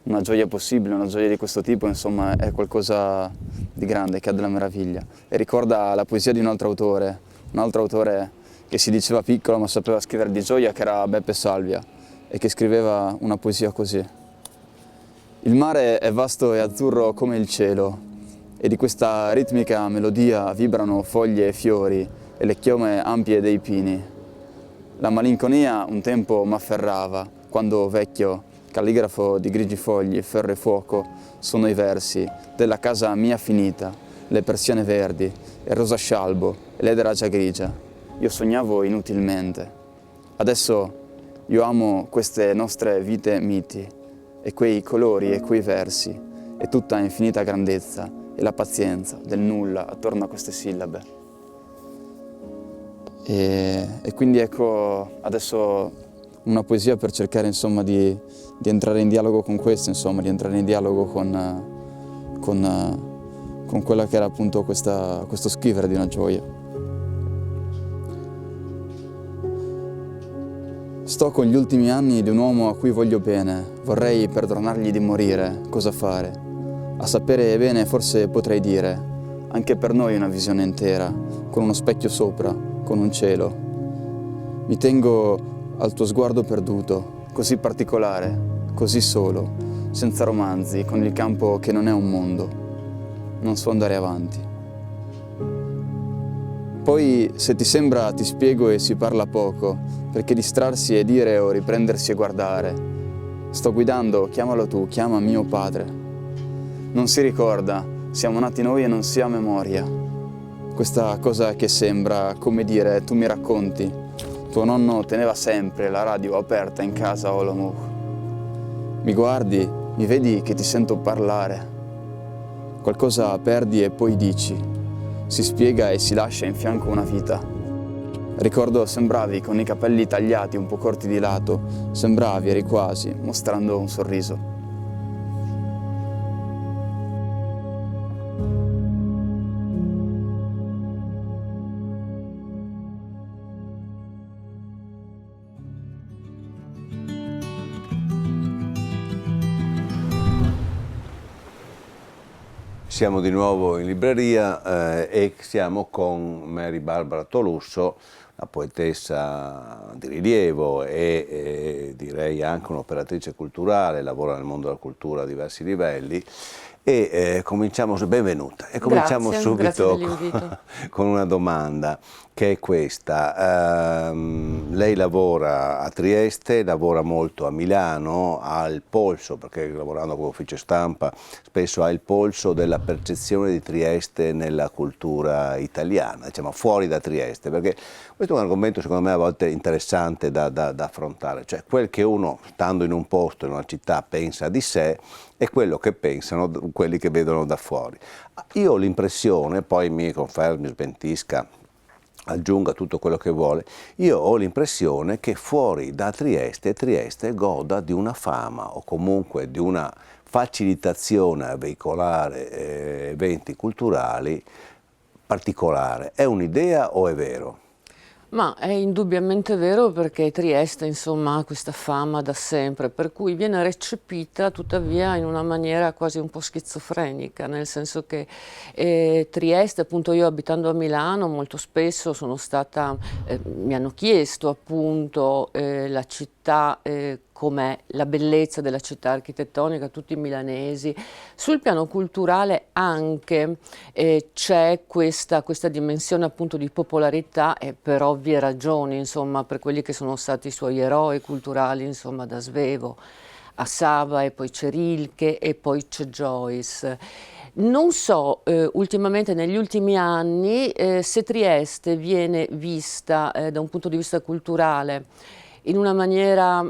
Speaker 7: una gioia possibile, una gioia di questo tipo, insomma, è qualcosa di grande, che ha della meraviglia. E ricorda la poesia di un altro autore che si diceva piccolo ma sapeva scrivere di gioia, che era Beppe Salvia, e che scriveva una poesia così. Il mare è vasto e azzurro come il cielo, e di questa ritmica melodia vibrano foglie e fiori e le chiome ampie dei pini. La malinconia un tempo m'afferrava, quando vecchio, calligrafo di grigi fogli, ferro e fuoco, sono i versi della casa mia finita, le persiane verdi, il rosa scialbo e l'edera già grigia. Io sognavo inutilmente. Adesso io amo queste nostre vite miti, e quei colori e quei versi, e tutta infinita grandezza, e la pazienza del nulla attorno a queste sillabe. E quindi ecco adesso una poesia per cercare insomma di entrare in dialogo con questo, insomma, di entrare in dialogo con quella che era appunto questo scrivere di una gioia. Sto con gli ultimi anni di un uomo a cui voglio bene, vorrei perdonargli di morire, cosa fare? A sapere bene forse potrei dire, anche per noi una visione intera, con uno specchio sopra, con un cielo. Mi tengo al tuo sguardo perduto, così particolare, così solo, senza romanzi, con il campo che non è un mondo. Non so andare avanti. Poi, se ti sembra, ti spiego e si parla poco, perché distrarsi e dire o riprendersi e guardare. Sto guidando, chiamalo tu, chiama mio padre. Non si ricorda, siamo nati noi e non si ha memoria. Questa cosa che sembra, come dire, tu mi racconti, tuo nonno teneva sempre la radio aperta in casa Olomouc. Mi guardi, mi vedi che ti sento parlare. Qualcosa perdi e poi dici. Si spiega e si lascia in fianco una vita. Ricordo sembravi con i capelli tagliati un po' corti di lato, sembravi, eri quasi, mostrando un sorriso.
Speaker 2: Siamo di nuovo in libreria e siamo con Mary Barbara Tolusso, una poetessa di rilievo e direi anche un'operatrice culturale, lavora nel mondo della cultura a diversi livelli. E cominciamo, benvenuta, e cominciamo subito con una domanda che è questa. Lei lavora a Trieste, lavora molto a Milano, ha il polso, perché lavorando come ufficio stampa spesso ha il polso della percezione di Trieste nella cultura italiana, diciamo fuori da Trieste, perché questo è un argomento secondo me a volte interessante da affrontare, cioè quel che uno stando in un posto, in una città, pensa di sé è quello che pensano quelli che vedono da fuori. Io ho l'impressione, poi mi confermi, smentisca, aggiunga tutto quello che vuole, io ho l'impressione che fuori da Trieste goda di una fama o comunque di una facilitazione a veicolare eventi culturali particolare. È un'idea o è vero?
Speaker 8: Ma è indubbiamente vero, perché Trieste, insomma, ha questa fama da sempre, per cui viene recepita tuttavia in una maniera quasi un po' schizofrenica, nel senso che Trieste, appunto, io abitando a Milano molto spesso sono stata, mi hanno chiesto appunto la città, com'è, la bellezza della città architettonica, tutti i milanesi. Sul piano culturale anche c'è questa dimensione appunto di popolarità, e per ovvie ragioni, insomma, per quelli che sono stati i suoi eroi culturali, insomma, da Svevo a Saba, e poi c'è Rilke e poi c'è Joyce. Non so, ultimamente, negli ultimi anni, se Trieste viene vista da un punto di vista culturale in una maniera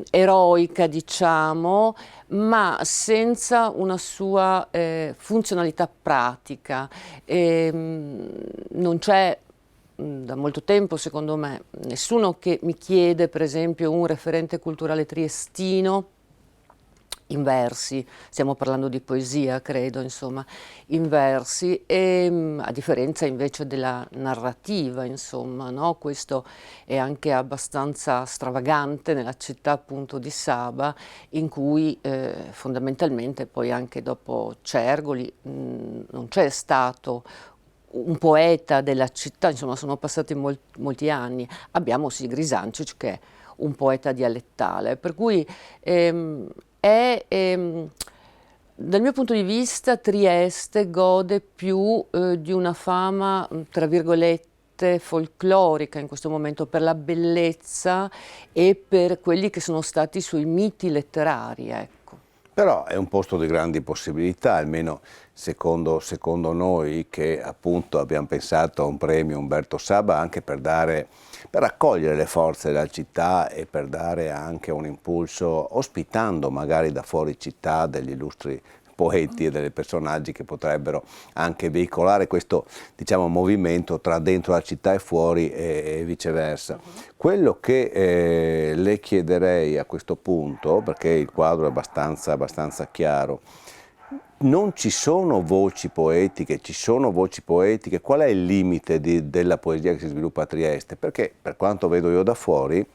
Speaker 8: eroica, diciamo, ma senza una sua funzionalità pratica. Non c'è da molto tempo, secondo me, nessuno che mi chiede, per esempio, un referente culturale triestino in versi, stiamo parlando di poesia, credo, insomma, in versi, e a differenza invece della narrativa, insomma, no? Questo è anche abbastanza stravagante nella città appunto di Saba, in cui fondamentalmente poi anche dopo Cergoli non c'è stato un poeta della città, insomma, sono passati molti anni. Abbiamo sì Grisancic, che è un poeta dialettale, per cui dal mio punto di vista Trieste gode più di una fama, tra virgolette, folclorica in questo momento, per la bellezza e per quelli che sono stati i suoi miti letterari, ecco.
Speaker 2: Però è un posto di grandi possibilità, almeno secondo noi, che appunto abbiamo pensato a un premio Umberto Saba anche per raccogliere le forze della città e per dare anche un impulso, ospitando magari da fuori città degli illustri poeti e dei personaggi che potrebbero anche veicolare questo, diciamo, movimento tra dentro la città e fuori e viceversa. Quello che le chiederei a questo punto, perché il quadro è abbastanza chiaro, non ci sono voci poetiche, ci sono voci poetiche, qual è il limite della poesia che si sviluppa a Trieste? Perché per quanto vedo io da fuori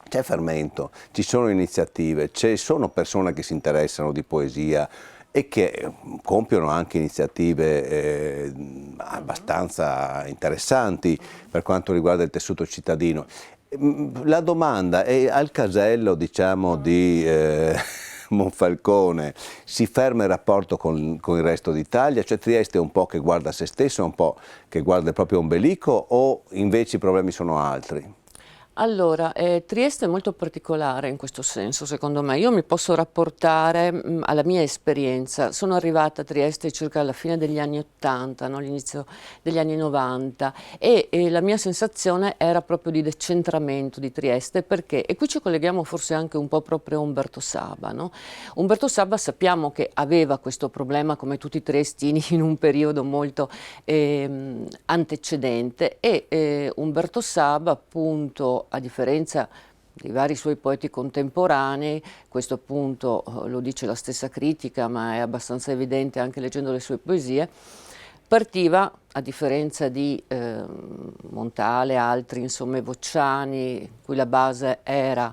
Speaker 2: c'è fermento, ci sono iniziative, ci sono persone che si interessano di poesia e che compiono anche iniziative abbastanza interessanti per quanto riguarda il tessuto cittadino. La domanda è: al casello, diciamo, di Monfalcone si ferma il rapporto con il resto d'Italia? Cioè Trieste è un po' che guarda se stesso, un po' che guarda il proprio ombelico, o invece i problemi sono altri?
Speaker 8: Allora, Trieste è molto particolare in questo senso, secondo me. Io mi posso rapportare alla mia esperienza. Sono arrivata a Trieste circa alla fine degli anni 80, no? All'inizio degli anni 90, e la mia sensazione era proprio di decentramento di Trieste, perché, e qui ci colleghiamo forse anche un po' proprio a Umberto Saba, no? Umberto Saba sappiamo che aveva questo problema, come tutti i triestini, in un periodo molto antecedente, e Umberto Saba, appunto, a differenza dei vari suoi poeti contemporanei, questo appunto lo dice la stessa critica, ma è abbastanza evidente anche leggendo le sue poesie, partiva, a differenza di Montale, altri, insomma, Vociani, cui la base era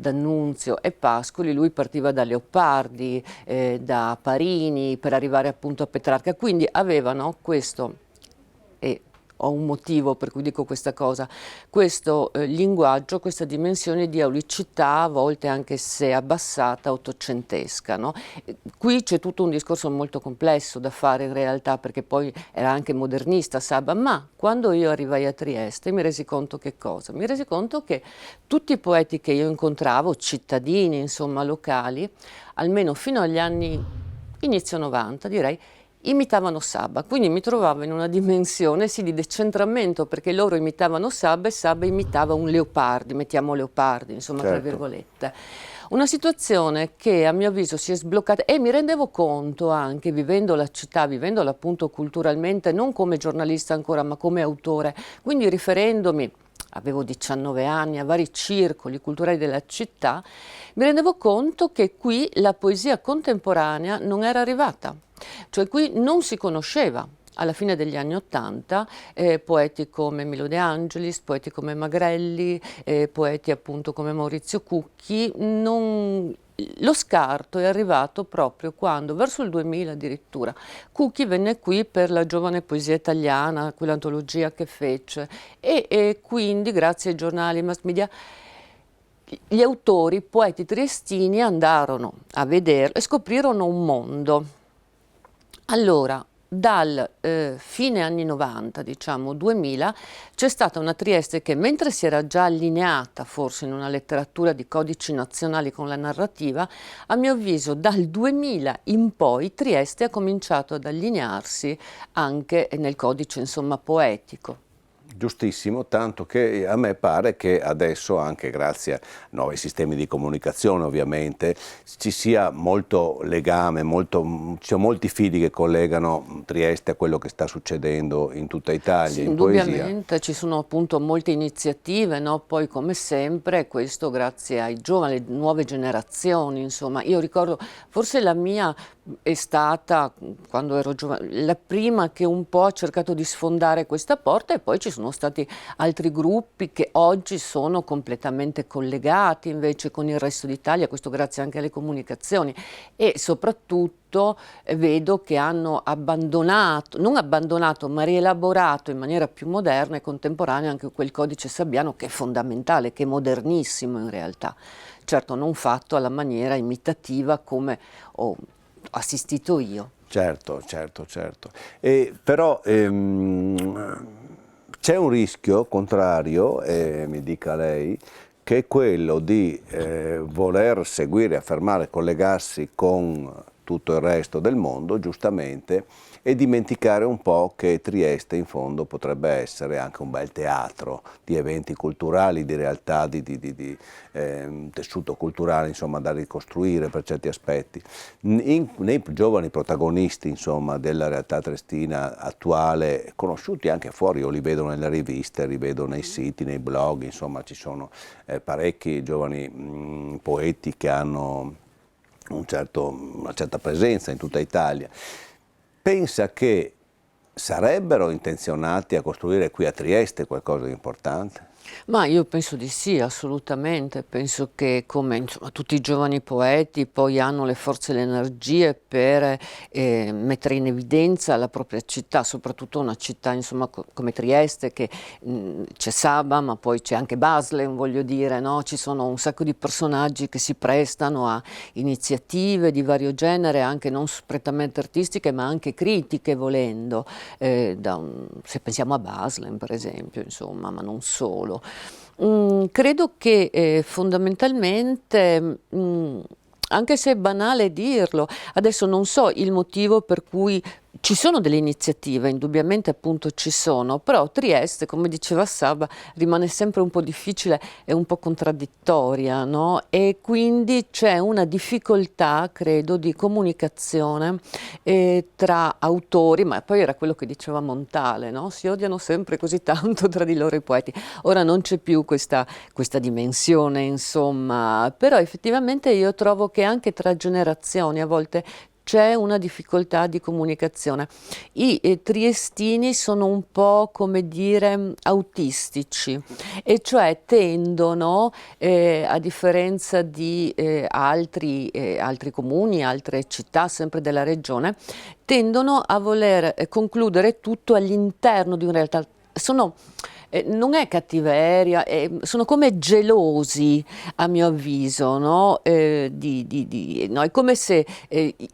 Speaker 8: D'Annunzio e Pascoli, lui partiva da Leopardi, da Parini, per arrivare appunto a Petrarca, quindi avevano questo, e ho un motivo per cui dico questa cosa, questo linguaggio, questa dimensione di aulicità, a volte anche se abbassata, ottocentesca, no? Qui c'è tutto un discorso molto complesso da fare in realtà, perché poi era anche modernista Saba, ma quando io arrivai a Trieste mi resi conto che cosa? Mi resi conto che tutti i poeti che io incontravo, cittadini insomma locali, almeno fino agli anni inizio 90 direi, imitavano Saba, quindi mi trovavo in una dimensione sì di decentramento, perché loro imitavano Saba e Saba imitava un Leopardi, mettiamo Leopardi, insomma, tra virgolette. Una situazione che a mio avviso si è sbloccata, e mi rendevo conto anche vivendo la città, vivendola appunto culturalmente, non come giornalista ancora, ma come autore, quindi riferendomi, avevo 19 anni, a vari circoli culturali della città, mi rendevo conto che qui la poesia contemporanea non era arrivata. Cioè qui non si conosceva alla fine degli anni Ottanta poeti come Milo De Angelis, poeti come Magrelli, poeti appunto come Maurizio Cucchi. Lo scarto è arrivato proprio quando, verso il 2000 addirittura, Cucchi venne qui per la giovane poesia italiana, quell'antologia che fece, e quindi grazie ai giornali, ai mass media, gli autori, i poeti triestini andarono a vederlo e scoprirono un mondo. Allora, dal fine anni 90, diciamo 2000, c'è stata una Trieste che, mentre si era già allineata forse in una letteratura di codici nazionali con la narrativa, a mio avviso dal 2000 in poi Trieste ha cominciato ad allinearsi anche nel codice insomma poetico.
Speaker 2: Giustissimo, tanto che a me pare che adesso, anche grazie a nuovi sistemi di comunicazione ovviamente, ci sia molto legame, ci sono molti fili che collegano Trieste a quello che sta succedendo in tutta Italia,
Speaker 8: sì,
Speaker 2: in
Speaker 8: indubbiamente
Speaker 2: poesia.
Speaker 8: ci sono appunto molte iniziative, no? Poi come sempre questo grazie ai giovani, alle nuove generazioni, insomma. Io ricordo, forse la mia è stata, quando ero giovane, la prima che un po' ha cercato di sfondare questa porta, e poi ci sono stati altri gruppi che oggi sono completamente collegati invece con il resto d'Italia, questo grazie anche alle comunicazioni, e soprattutto vedo che hanno non abbandonato, ma rielaborato in maniera più moderna e contemporanea anche quel codice sabbiano che è fondamentale, che è modernissimo in realtà, certo non fatto alla maniera imitativa come ho assistito io.
Speaker 2: Certo. Però c'è un rischio contrario, mi dica lei, che è quello di voler seguire, affermare, collegarsi con tutto il resto del mondo, giustamente, e dimenticare un po' che Trieste in fondo potrebbe essere anche un bel teatro di eventi culturali, di realtà, di tessuto culturale insomma da ricostruire per certi aspetti. Nei giovani protagonisti insomma della realtà triestina attuale, conosciuti anche fuori, io li vedo nelle riviste, li vedo nei siti, nei blog, insomma ci sono parecchi giovani poeti che hanno una certa presenza in tutta Italia. Pensa che sarebbero intenzionati a costruire qui a Trieste qualcosa di importante?
Speaker 8: Ma io penso di sì, assolutamente. Penso che come insomma, tutti i giovani poeti poi hanno le forze e le energie per mettere in evidenza la propria città, soprattutto una città insomma, come Trieste, che c'è Saba, ma poi c'è anche Baslen, voglio dire, no? Ci sono un sacco di personaggi che si prestano a iniziative di vario genere, anche non prettamente artistiche, ma anche critiche, volendo, se pensiamo a Baslen, per esempio, insomma, ma non solo. Credo che fondamentalmente, anche se è banale dirlo, adesso non so il motivo per cui ci sono delle iniziative, indubbiamente appunto ci sono, però Trieste, come diceva Saba, rimane sempre un po' difficile e un po' contraddittoria, no? E quindi c'è una difficoltà, credo, di comunicazione tra autori, ma poi era quello che diceva Montale, no? Si odiano sempre così tanto tra di loro i poeti. Ora non c'è più questa dimensione, insomma, però effettivamente io trovo che anche tra generazioni a volte c'è una difficoltà di comunicazione. I triestini sono un po', come dire, autistici, e cioè tendono, a differenza di altri comuni, altre città sempre della regione, tendono a voler concludere tutto all'interno di una realtà. Non è cattiveria, sono come gelosi, a mio avviso, no? No, è come se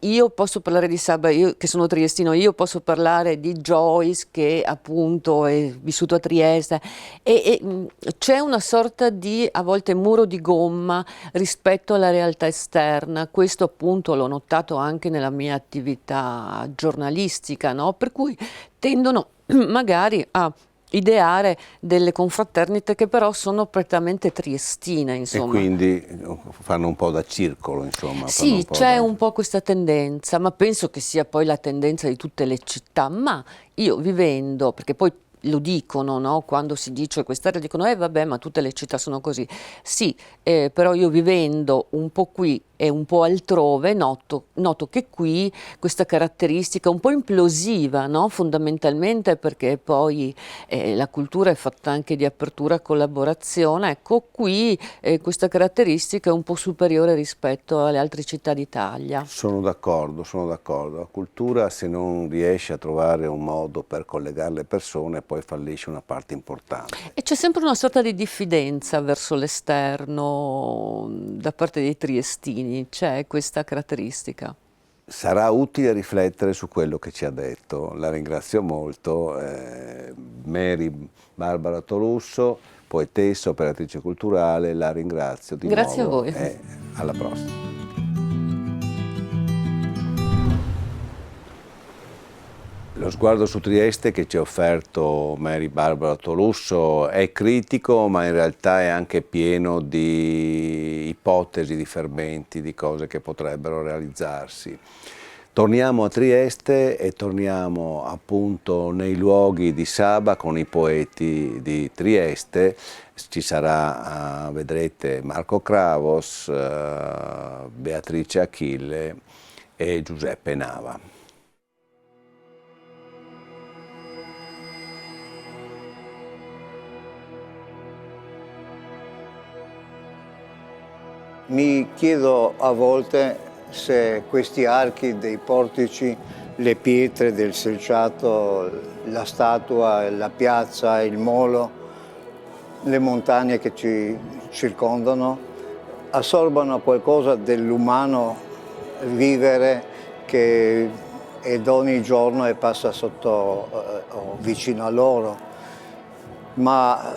Speaker 8: io posso parlare di Saba, io che sono triestino, io posso parlare di Joyce che appunto è vissuto a Trieste, c'è una sorta di, a volte, muro di gomma rispetto alla realtà esterna. Questo appunto l'ho notato anche nella mia attività giornalistica, no? Per cui tendono magari a ideare delle confraternite che però sono prettamente triestine, insomma.
Speaker 2: E quindi fanno un po' da circolo, insomma.
Speaker 8: Sì, c'è un po' questa tendenza, ma penso che sia poi la tendenza di tutte le città. Ma io vivendo, perché poi lo dicono, no? Quando si dice quest'area dicono vabbè, ma tutte le città sono così. Sì, però io vivendo un po' qui e un po' altrove noto che qui questa caratteristica un po' implosiva, no? Fondamentalmente perché poi la cultura è fatta anche di apertura e collaborazione, ecco qui questa caratteristica è un po' superiore rispetto alle altre città d'Italia.
Speaker 2: Sono d'accordo, sono d'accordo. La cultura, se non riesce a trovare un modo per collegare le persone, poi fallisce una parte importante.
Speaker 8: E c'è sempre una sorta di diffidenza verso l'esterno da parte dei triestini, c'è questa caratteristica.
Speaker 2: Sarà utile riflettere su quello che ci ha detto. La ringrazio molto. Mary Barbara Tolusso, poetessa, operatrice culturale, la ringrazio di nuovo.
Speaker 8: Grazie a voi.
Speaker 2: E alla prossima. Lo sguardo su Trieste che ci ha offerto Mary Barbara Tolusso è critico, ma in realtà è anche pieno di ipotesi, di fermenti, di cose che potrebbero realizzarsi. Torniamo a Trieste e torniamo appunto nei luoghi di Saba con i poeti di Trieste. Ci sarà, vedrete, Marco Cravos, Beatrice Achille e Giuseppe Nava.
Speaker 9: Mi chiedo a volte se questi archi dei portici, le pietre del selciato, la statua, la piazza, il molo, le montagne che ci circondano, assorbano qualcosa dell'umano vivere che è ogni giorno e passa sotto o vicino a loro. Ma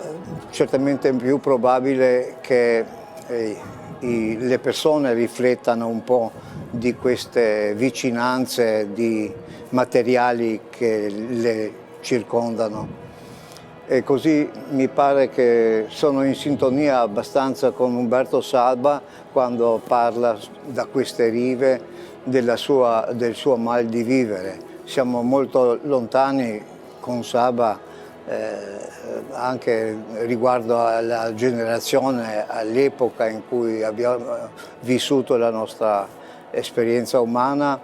Speaker 9: certamente è più probabile che le persone riflettano un po' di queste vicinanze di materiali che le circondano. E così mi pare che sono in sintonia abbastanza con Umberto Saba quando parla da queste rive del suo mal di vivere. Siamo molto lontani con Saba anche riguardo alla generazione, all'epoca in cui abbiamo vissuto la nostra esperienza umana.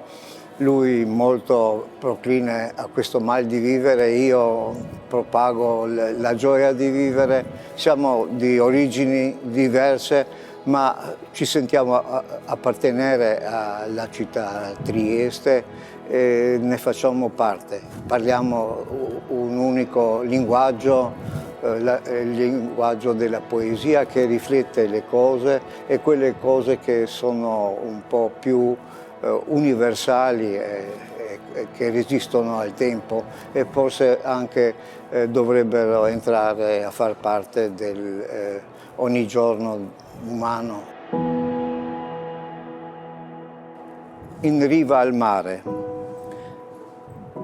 Speaker 9: Lui molto procline a questo mal di vivere, io propago la gioia di vivere. Siamo di origini diverse, ma ci sentiamo appartenere alla città Trieste e ne facciamo parte. Parliamo un unico linguaggio, il linguaggio della poesia che riflette le cose e quelle cose che sono un po' più universali e che resistono al tempo e forse anche dovrebbero entrare a far parte del ogni giorno umano. In riva al mare.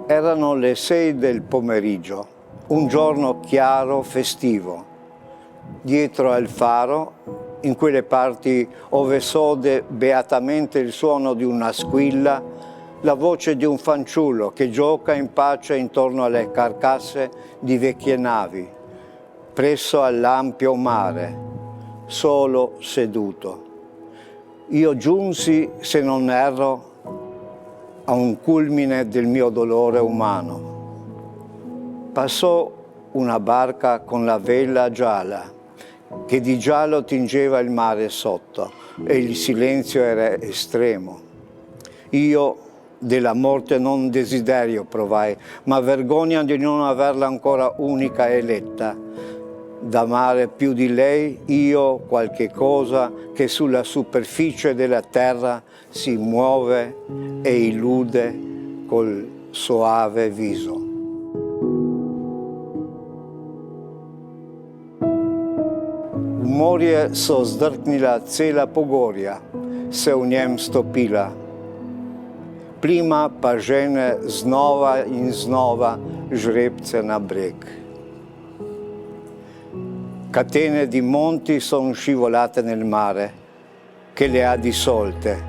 Speaker 9: Erano le 6 del pomeriggio, un giorno chiaro, festivo. Dietro al faro, in quelle parti ove sode beatamente il suono di una squilla, la voce di un fanciullo che gioca in pace intorno alle carcasse di vecchie navi, presso all'ampio mare, solo seduto. Io giunsi, se non erro, a un culmine del mio dolore umano. Passò una barca con la vela gialla, che di giallo tingeva il mare sotto, e il silenzio era estremo. Io della morte non desiderio provai, ma vergogna di non averla ancora unica e eletta. D'amare più di lei io qualche cosa che sulla superficie della terra si muove e illude col soave viso. Morje so zdrknila cela pogorja, se v njem stopila. Plima pa žene znova in znova žrebce na breg. Catene di monti sono scivolate nel mare, che le ha dissolte,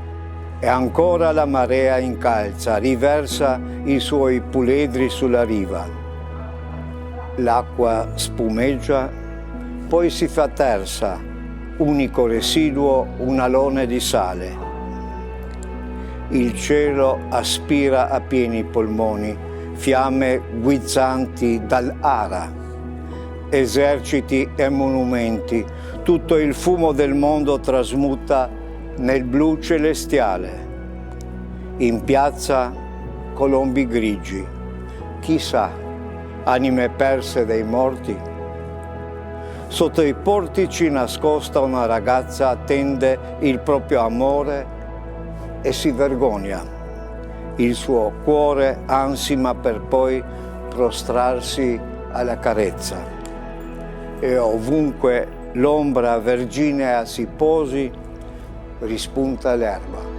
Speaker 9: e ancora la marea incalza, riversa i suoi puledri sulla riva. L'acqua spumeggia, poi si fa tersa, unico residuo un alone di sale. Il cielo aspira a pieni polmoni fiamme guizzanti dall'ara, eserciti e monumenti, tutto il fumo del mondo trasmuta nel blu celestiale. In piazza colombi grigi, chissà, anime perse dei morti. Sotto i portici nascosta una ragazza attende il proprio amore e si vergogna. Il suo cuore ansima per poi prostrarsi alla carezza. E ovunque l'ombra verginea si posi, rispunta l'erba.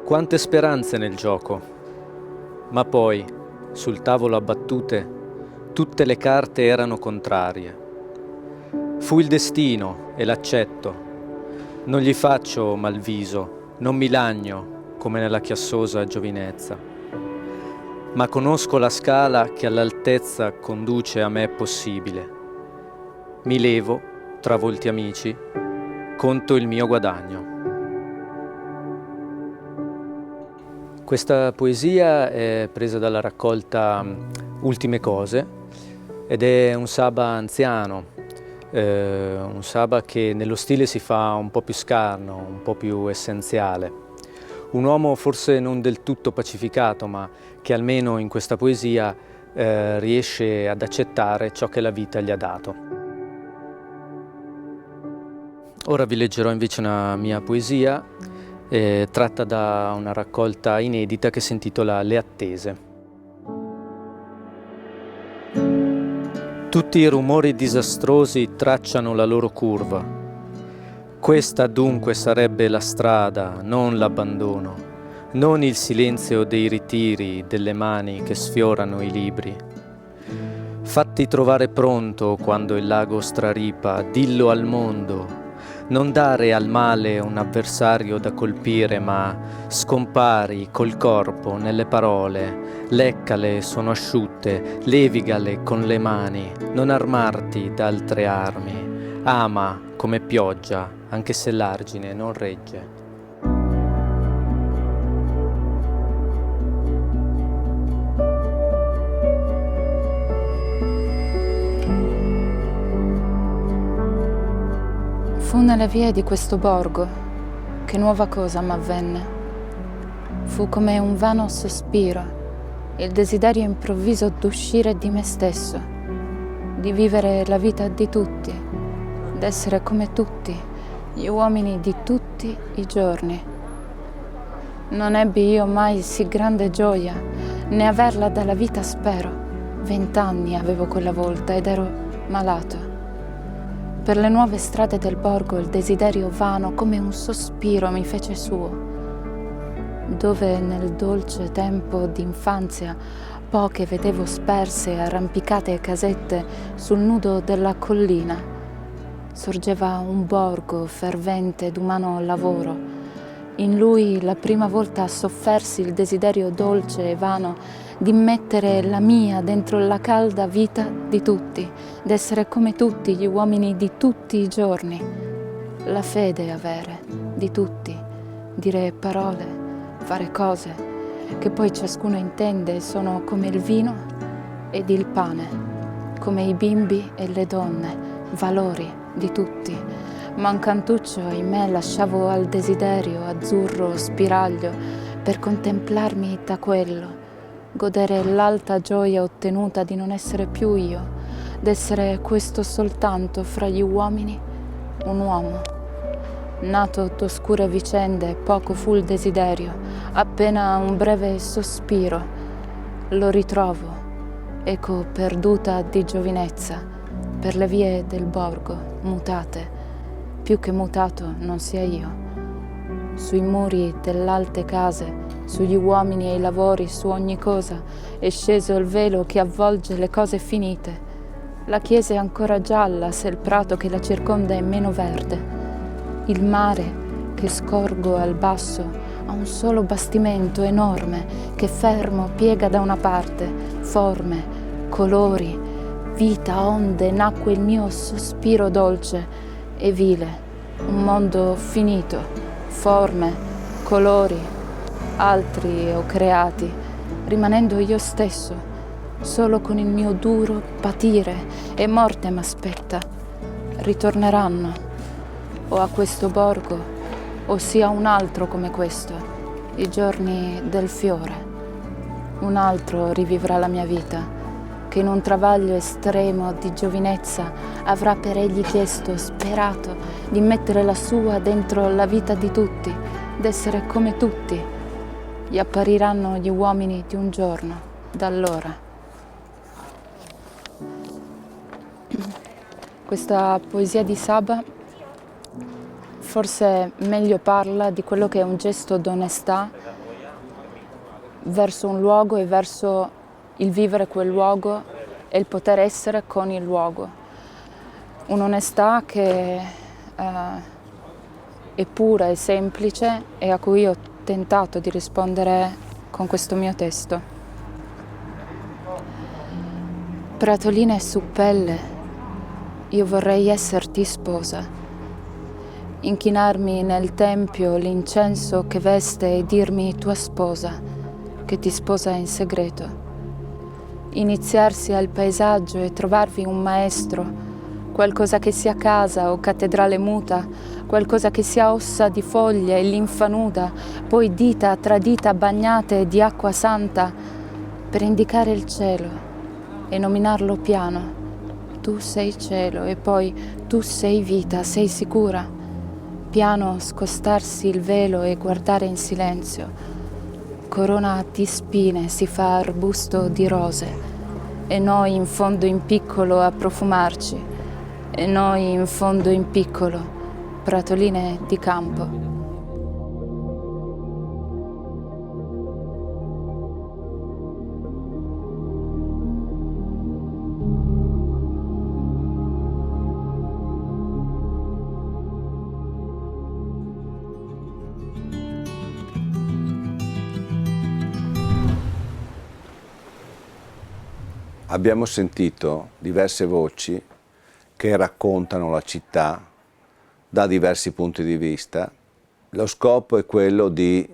Speaker 10: Quante speranze nel gioco, ma poi, sul tavolo abbattute, tutte le carte erano contrarie. Fu il destino e l'accetto. Non gli faccio malviso, non mi lagno come nella chiassosa giovinezza, ma conosco la scala che all'altezza conduce a me possibile. Mi levo, tra volti amici, conto il mio guadagno. Questa poesia è presa dalla raccolta Ultime cose ed è un Saba anziano, un Saba che nello stile si fa un po' più scarno, un po' più essenziale. Un uomo forse non del tutto pacificato, ma che almeno in questa poesia riesce ad accettare ciò che la vita gli ha dato. Ora vi leggerò invece una mia poesia tratta da una raccolta inedita che si intitola Le attese. Tutti i rumori disastrosi tracciano la loro curva. Questa dunque sarebbe la strada, non l'abbandono, non il silenzio dei ritiri delle mani che sfiorano i libri. Fatti trovare pronto quando il lago straripa, dillo al mondo. Non dare al male un avversario da colpire, ma scompari col corpo nelle parole, leccale, sono asciutte, levigale con le mani, non armarti d'altre armi, ama come pioggia, anche se l'argine non regge.
Speaker 11: Fu nelle vie di questo borgo che nuova cosa m'avvenne. Fu come un vano sospiro, il desiderio improvviso d'uscire di me stesso, di vivere la vita di tutti, d'essere come tutti, gli uomini di tutti i giorni. Non ebbi io mai sì grande gioia, né averla dalla vita spero. 20 anni avevo quella volta ed ero malato. Per le nuove strade del borgo il desiderio vano come un sospiro mi fece suo, dove nel dolce tempo d'infanzia poche vedevo sperse arrampicate casette sul nudo della collina. sorgeva un borgo fervente d'umano lavoro. In lui la prima volta soffersi il desiderio dolce e vano di mettere la mia dentro la calda vita di tutti, d'essere come tutti gli uomini di tutti i giorni, la fede avere di tutti, dire parole, fare cose che poi ciascuno intende sono come il vino ed il pane, come i bimbi e le donne, valori di tutti. Ma un cantuccio in me lasciavo al desiderio azzurro spiraglio per contemplarmi da quello, godere l'alta gioia ottenuta di non essere più io, d'essere questo soltanto fra gli uomini, un uomo. Nato d'oscure vicende, poco fu il desiderio, appena un breve sospiro. Lo ritrovo, eco perduta di giovinezza, per le vie del borgo, mutate, più che mutato non sia io. Sui muri dell'alte case, sugli uomini e i lavori, su ogni cosa, è sceso il velo che avvolge le cose finite. La chiesa è ancora gialla se il prato che la circonda è meno verde. Il mare che scorgo al basso ha un solo bastimento enorme che fermo piega da una parte, forme, colori, vita, onde, nacque il mio sospiro dolce e vile, un mondo finito, forme, colori, altri o creati, rimanendo io stesso, solo con il mio duro patire e morte m'aspetta. Ritorneranno, o a questo borgo, o sia un altro come questo, i giorni del fiore. Un altro rivivrà la mia vita, che in un travaglio estremo di giovinezza avrà per egli chiesto, sperato, di mettere la sua dentro la vita di tutti, d'essere come tutti. Gli appariranno gli uomini di un giorno, da allora. Questa poesia di Saba forse meglio parla di quello che è un gesto d'onestà verso un luogo e verso il vivere quel luogo e il poter essere con il luogo. Un'onestà che è pura e semplice e a cui ho tentato di rispondere con questo mio testo. Pratoline su pelle, io vorrei esserti sposa, inchinarmi nel tempio l'incenso che veste e dirmi tua sposa, che ti sposa in segreto, iniziarsi al paesaggio e trovarvi un maestro, qualcosa che sia casa o cattedrale muta, qualcosa che sia ossa di foglie e linfa nuda, poi dita tra dita bagnate di acqua santa, per indicare il cielo e nominarlo piano. Tu sei cielo e poi tu sei vita, sei sicura. Piano scostarsi il velo e guardare in silenzio. Corona di spine si fa arbusto di rose e noi in fondo in piccolo a profumarci. E noi in fondo in piccolo, pratoline di campo.
Speaker 2: Abbiamo sentito diverse voci che raccontano la città da diversi punti di vista. Lo scopo è quello di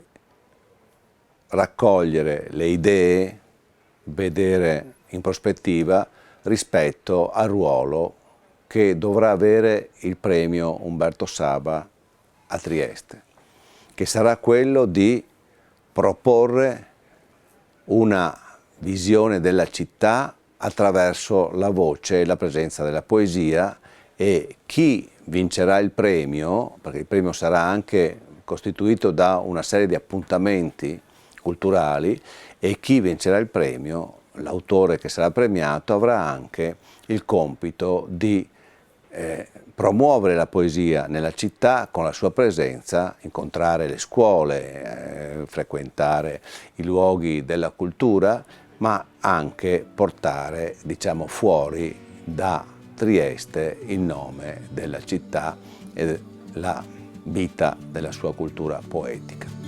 Speaker 2: raccogliere le idee, vedere in prospettiva rispetto al ruolo che dovrà avere il premio Umberto Saba a Trieste, che sarà quello di proporre una visione della città attraverso la voce e la presenza della poesia, e chi vincerà il premio, perché il premio sarà anche costituito da una serie di appuntamenti culturali, e chi vincerà il premio, l'autore che sarà premiato, avrà anche il compito di promuovere la poesia nella città con la sua presenza, incontrare le scuole, frequentare i luoghi della cultura, ma anche portare, diciamo, fuori da Trieste il nome della città e la vita della sua cultura poetica.